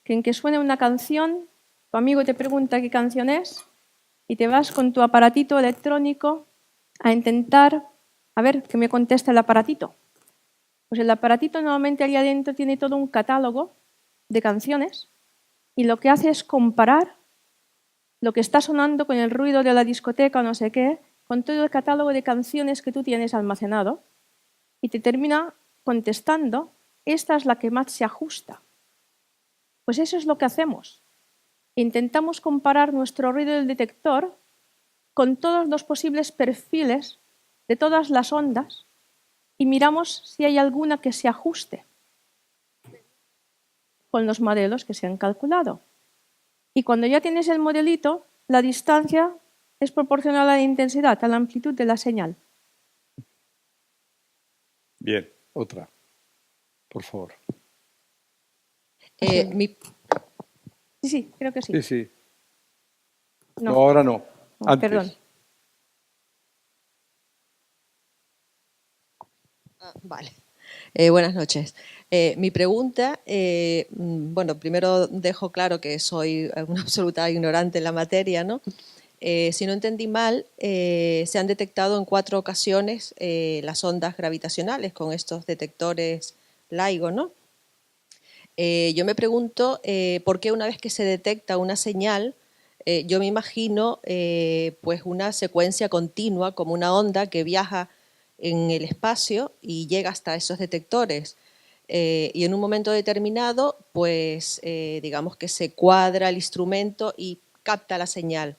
que en que suene una canción, tu amigo te pregunta qué canción es y te vas con tu aparatito electrónico a intentar, a ver, que me contesta el aparatito. Pues el aparatito normalmente allí adentro tiene todo un catálogo de canciones y lo que hace es comparar lo que está sonando con el ruido de la discoteca o no sé qué, con todo el catálogo de canciones que tú tienes almacenado y te termina contestando, esta es la que más se ajusta. Pues eso es lo que hacemos. Intentamos comparar nuestro ruido del detector con todos los posibles perfiles de todas las ondas y miramos si hay alguna que se ajuste con los modelos que se han calculado. Y cuando ya tienes el modelito, la distancia es proporcional a la intensidad, a la amplitud de la señal. Bien, otra. Por favor. Sí, creo que sí. Sí, sí. No, ahora no. Antes. Perdón. Vale. Buenas noches. Mi pregunta, bueno, primero dejo claro que soy una absoluta ignorante en la materia, ¿no? Si no entendí mal, se han detectado en 4 ocasiones las ondas gravitacionales con estos detectores LIGO, ¿no? Yo me pregunto por qué una vez que se detecta una señal, yo me imagino pues una secuencia continua como una onda que viaja en el espacio y llega hasta esos detectores. Y en un momento determinado, pues digamos que se cuadra el instrumento y capta la señal.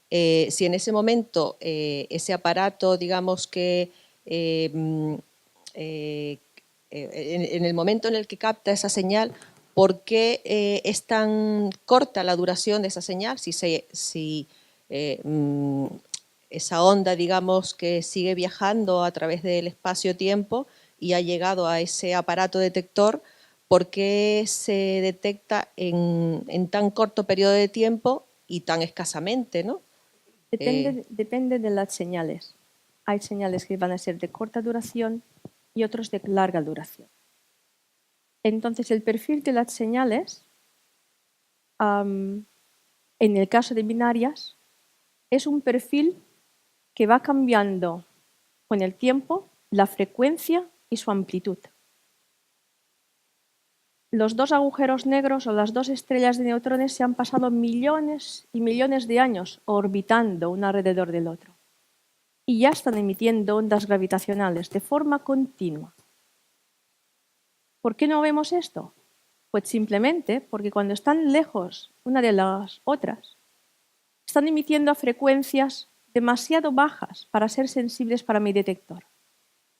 Si en ese momento ese aparato, digamos que en el momento en el que capta esa señal, ¿por qué es tan corta la duración de esa señal? Si esa onda, digamos, que sigue viajando a través del espacio-tiempo y ha llegado a ese aparato detector, ¿por qué se detecta en tan corto periodo de tiempo y tan escasamente, ¿no? Depende de las señales. Hay señales que van a ser de corta duración y otros de larga duración. Entonces, el perfil de las señales, en el caso de binarias, es un perfil que va cambiando con el tiempo la frecuencia y su amplitud. Los 2 agujeros negros o las 2 estrellas de neutrones se han pasado millones y millones de años orbitando uno alrededor del otro y ya están emitiendo ondas gravitacionales de forma continua. ¿Por qué no vemos esto? Pues simplemente porque cuando están lejos una de las otras, están emitiendo a frecuencias demasiado bajas para ser sensibles para mi detector.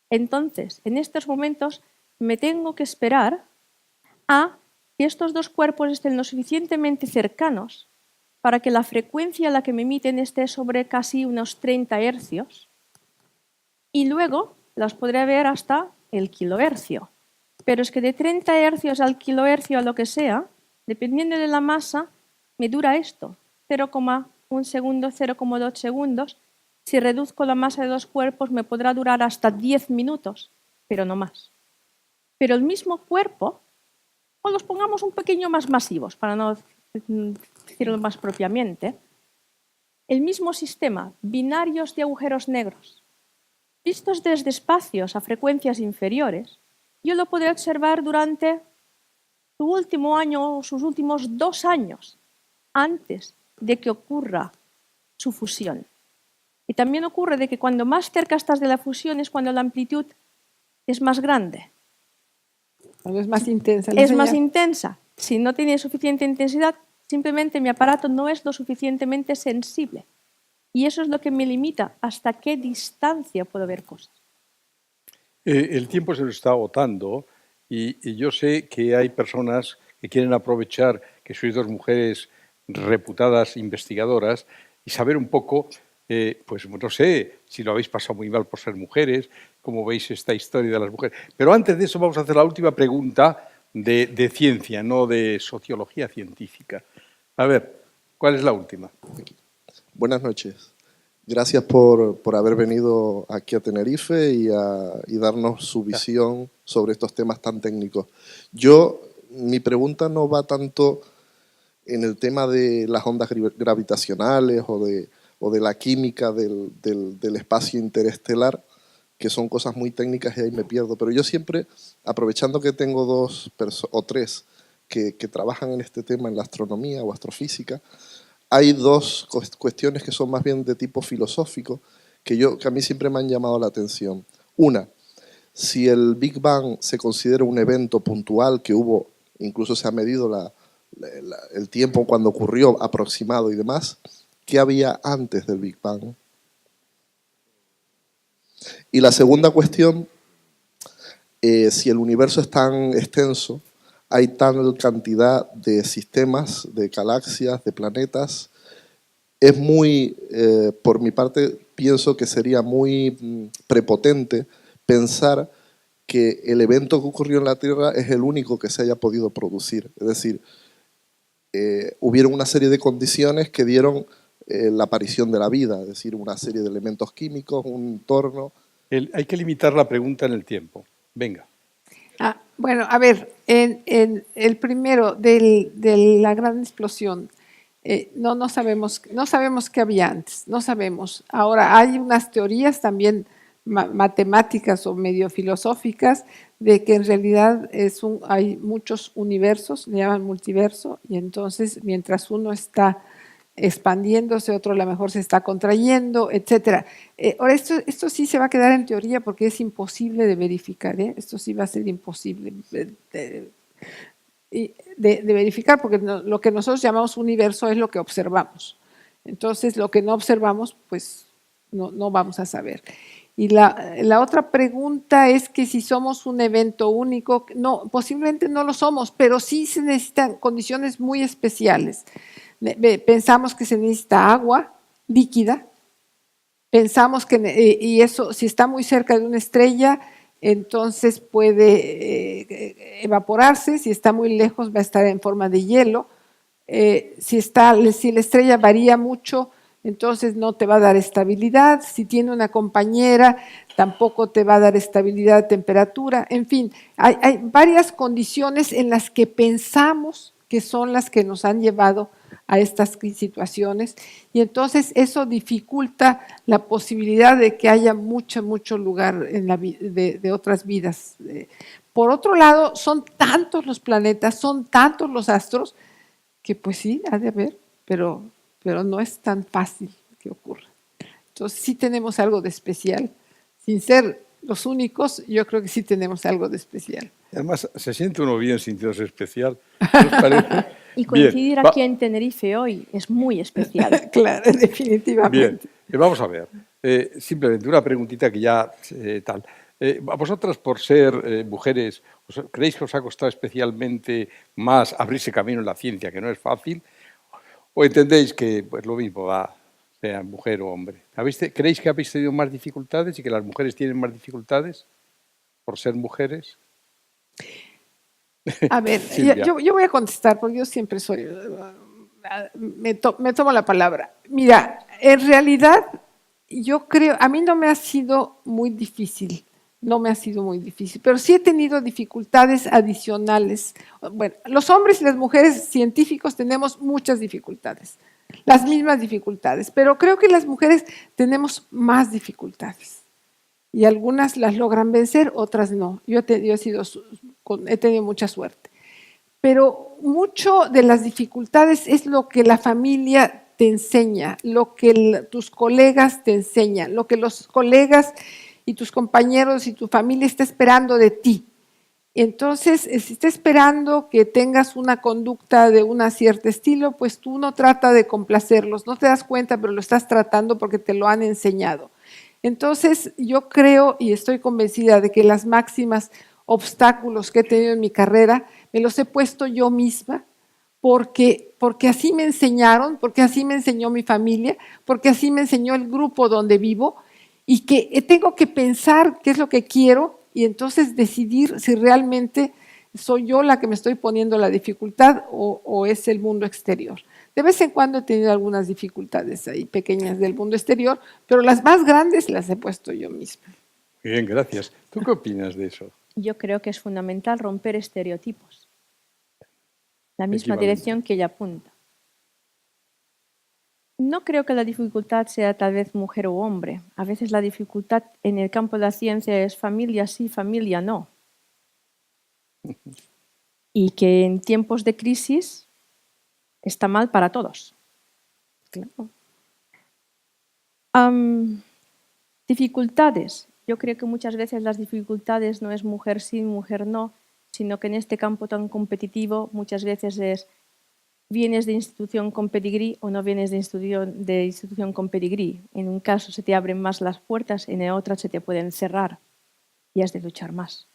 Entonces, en estos momentos me tengo que esperar a que estos 2 cuerpos estén lo suficientemente cercanos para que la frecuencia a la que me emiten esté sobre casi unos 30 hercios y luego las podré ver hasta el kilohercio. Pero es que de 30 hercios al kilohercio a lo que sea, dependiendo de la masa, me dura esto, 0,1 segundo, 0,2 segundos. Si reduzco la masa de 2 cuerpos me podrá durar hasta 10 minutos, pero no más. Pero el mismo cuerpo, o los pongamos un poquillo más masivos, para no decirlo más propiamente, el mismo sistema, binarios de agujeros negros, vistos desde espacios a frecuencias inferiores, yo lo podré observar durante su último año o sus últimos 2 años, antes de que ocurra su fusión. Y también ocurre de que cuando más cerca estás de la fusión es cuando la amplitud es más grande. Cuando es más intensa. Es más intensa. Si no tiene suficiente intensidad, simplemente mi aparato no es lo suficientemente sensible. Y eso es lo que me limita hasta qué distancia puedo ver cosas. El tiempo se nos está agotando y yo sé que hay personas que quieren aprovechar que sois 2 mujeres reputadas investigadoras y saber un poco, pues no sé, si lo habéis pasado muy mal por ser mujeres, cómo veis esta historia de las mujeres. Pero antes de eso vamos a hacer la última pregunta de ciencia, no de sociología científica. A ver, ¿cuál es la última? Buenas noches. Gracias por haber venido aquí a Tenerife y darnos su visión sobre estos temas tan técnicos. Mi pregunta no va tanto en el tema de las ondas gravitacionales o de la química del espacio interestelar, que son cosas muy técnicas y ahí me pierdo. Pero yo siempre, aprovechando que tengo dos o tres que trabajan en este tema, en la astronomía o astrofísica, hay dos cuestiones que son más bien de tipo filosófico que a mí siempre me han llamado la atención. Una, si el Big Bang se considera un evento puntual que hubo, incluso se ha medido el tiempo cuando ocurrió aproximado y demás, ¿qué había antes del Big Bang? Y la segunda cuestión, si el universo es tan extenso, hay tal cantidad de sistemas, de galaxias, de planetas, es muy, por mi parte, pienso que sería muy prepotente pensar que el evento que ocurrió en la Tierra es el único que se haya podido producir. Es decir, hubieron una serie de condiciones que dieron la aparición de la vida, es decir, una serie de elementos químicos, un entorno. Hay que limitar la pregunta en el tiempo. Venga. Bueno, a ver, en el primero de la gran explosión, no sabemos qué había antes, no sabemos. Ahora, hay unas teorías también matemáticas o medio filosóficas de que en realidad hay muchos universos, le llaman multiverso, y entonces mientras uno está expandiéndose, otro a lo mejor se está contrayendo, etc. Ahora, esto sí se va a quedar en teoría porque es imposible de verificar, ¿eh? Esto sí va a ser imposible de verificar porque lo que nosotros llamamos universo es lo que observamos. Entonces, lo que no observamos, pues no vamos a saber. Y la otra pregunta es que si somos un evento único, no, posiblemente no lo somos, pero sí se necesitan condiciones muy especiales. Pensamos que se necesita agua líquida, pensamos que, y eso, si está muy cerca de una estrella, entonces puede evaporarse, si está muy lejos va a estar en forma de hielo, si la estrella varía mucho, entonces no te va a dar estabilidad, si tiene una compañera tampoco te va a dar estabilidad de temperatura, en fin, hay varias condiciones en las que pensamos que son las que nos han llevado a estas situaciones y entonces eso dificulta la posibilidad de que haya mucho lugar en de otras vidas. Por otro lado, son tantos los planetas, son tantos los astros, que pues sí, ha de haber, pero no es tan fácil que ocurra. Entonces sí tenemos algo de especial. Sin ser los únicos, yo creo que sí tenemos algo de especial. Además, se siente uno bien sintiéndose especial. ¿No os parece? Y coincidir aquí en Tenerife hoy es muy especial. Claro, definitivamente. Bien, vamos a ver. Simplemente una preguntita que ya tal. ¿A vosotras, por ser mujeres, creéis que os ha costado especialmente más abrirse camino en la ciencia, que no es fácil? ¿O entendéis que pues, lo mismo va, sea mujer o hombre? ¿Creéis que habéis tenido más dificultades y que las mujeres tienen más dificultades por ser mujeres? A ver, yo voy a contestar porque yo siempre soy, me tomo la palabra. Mira, en realidad yo creo, a mí no me ha sido muy difícil, pero sí he tenido dificultades adicionales. Bueno, los hombres y las mujeres científicos tenemos muchas dificultades, las mismas dificultades, pero creo que las mujeres tenemos más dificultades. Y algunas las logran vencer, otras no. Yo he tenido mucha suerte. Pero mucho de las dificultades es lo que la familia te enseña, lo que tus colegas te enseñan, lo que los colegas y tus compañeros y tu familia está esperando de ti. Entonces, si está esperando que tengas una conducta de un cierto estilo, pues tú no trata de complacerlos, no te das cuenta, pero lo estás tratando porque te lo han enseñado. Entonces, yo creo y estoy convencida de que las máximas obstáculos que he tenido en mi carrera me los he puesto yo misma porque así me enseñaron, porque así me enseñó mi familia, porque así me enseñó el grupo donde vivo y que tengo que pensar qué es lo que quiero y entonces decidir si realmente ¿Soy yo la que me estoy poniendo la dificultad o es el mundo exterior? De vez en cuando he tenido algunas dificultades ahí pequeñas del mundo exterior, pero las más grandes las he puesto yo misma. Bien, gracias. ¿Tú qué opinas de eso? Yo creo que es fundamental romper estereotipos. La misma Efectivamente. dirección que ella apunta. No creo que la dificultad sea tal vez mujer o hombre. A veces la dificultad en el campo de la ciencia es familia sí, familia no. Y que en tiempos de crisis está mal para todos. Claro. Dificultades. Yo creo que muchas veces las dificultades no es mujer sí, mujer no, sino que en este campo tan competitivo muchas veces es vienes de institución con pedigrí o no vienes de institución con pedigrí. En un caso se te abren más las puertas, en el otro se te pueden cerrar y has de luchar más.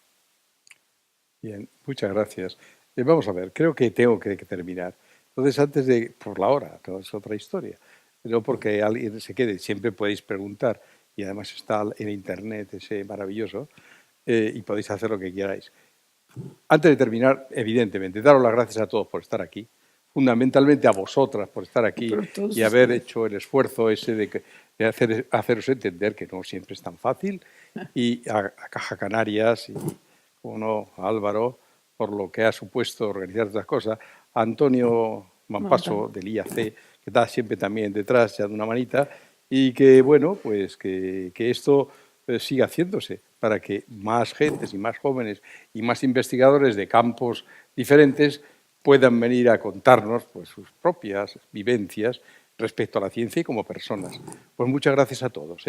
Bien, muchas gracias. Vamos a ver, creo que tengo que terminar. Entonces, antes de, por la hora, no es otra historia, no porque alguien se quede, siempre podéis preguntar y además está en internet ese maravilloso y podéis hacer lo que queráis. Antes de terminar, evidentemente, daros las gracias a todos por estar aquí, fundamentalmente a vosotras por estar aquí y haber hecho el esfuerzo ese de haceros entender que no siempre es tan fácil, y a Caja Canarias y, como no, a Álvaro, por lo que ha supuesto organizar estas cosas, a Antonio Mampaso del IAC, que está siempre también detrás, ya de una manita, y que, bueno, pues que esto siga haciéndose para que más gentes y más jóvenes y más investigadores de campos diferentes puedan venir a contarnos pues, sus propias vivencias respecto a la ciencia y como personas. Pues muchas gracias a todos.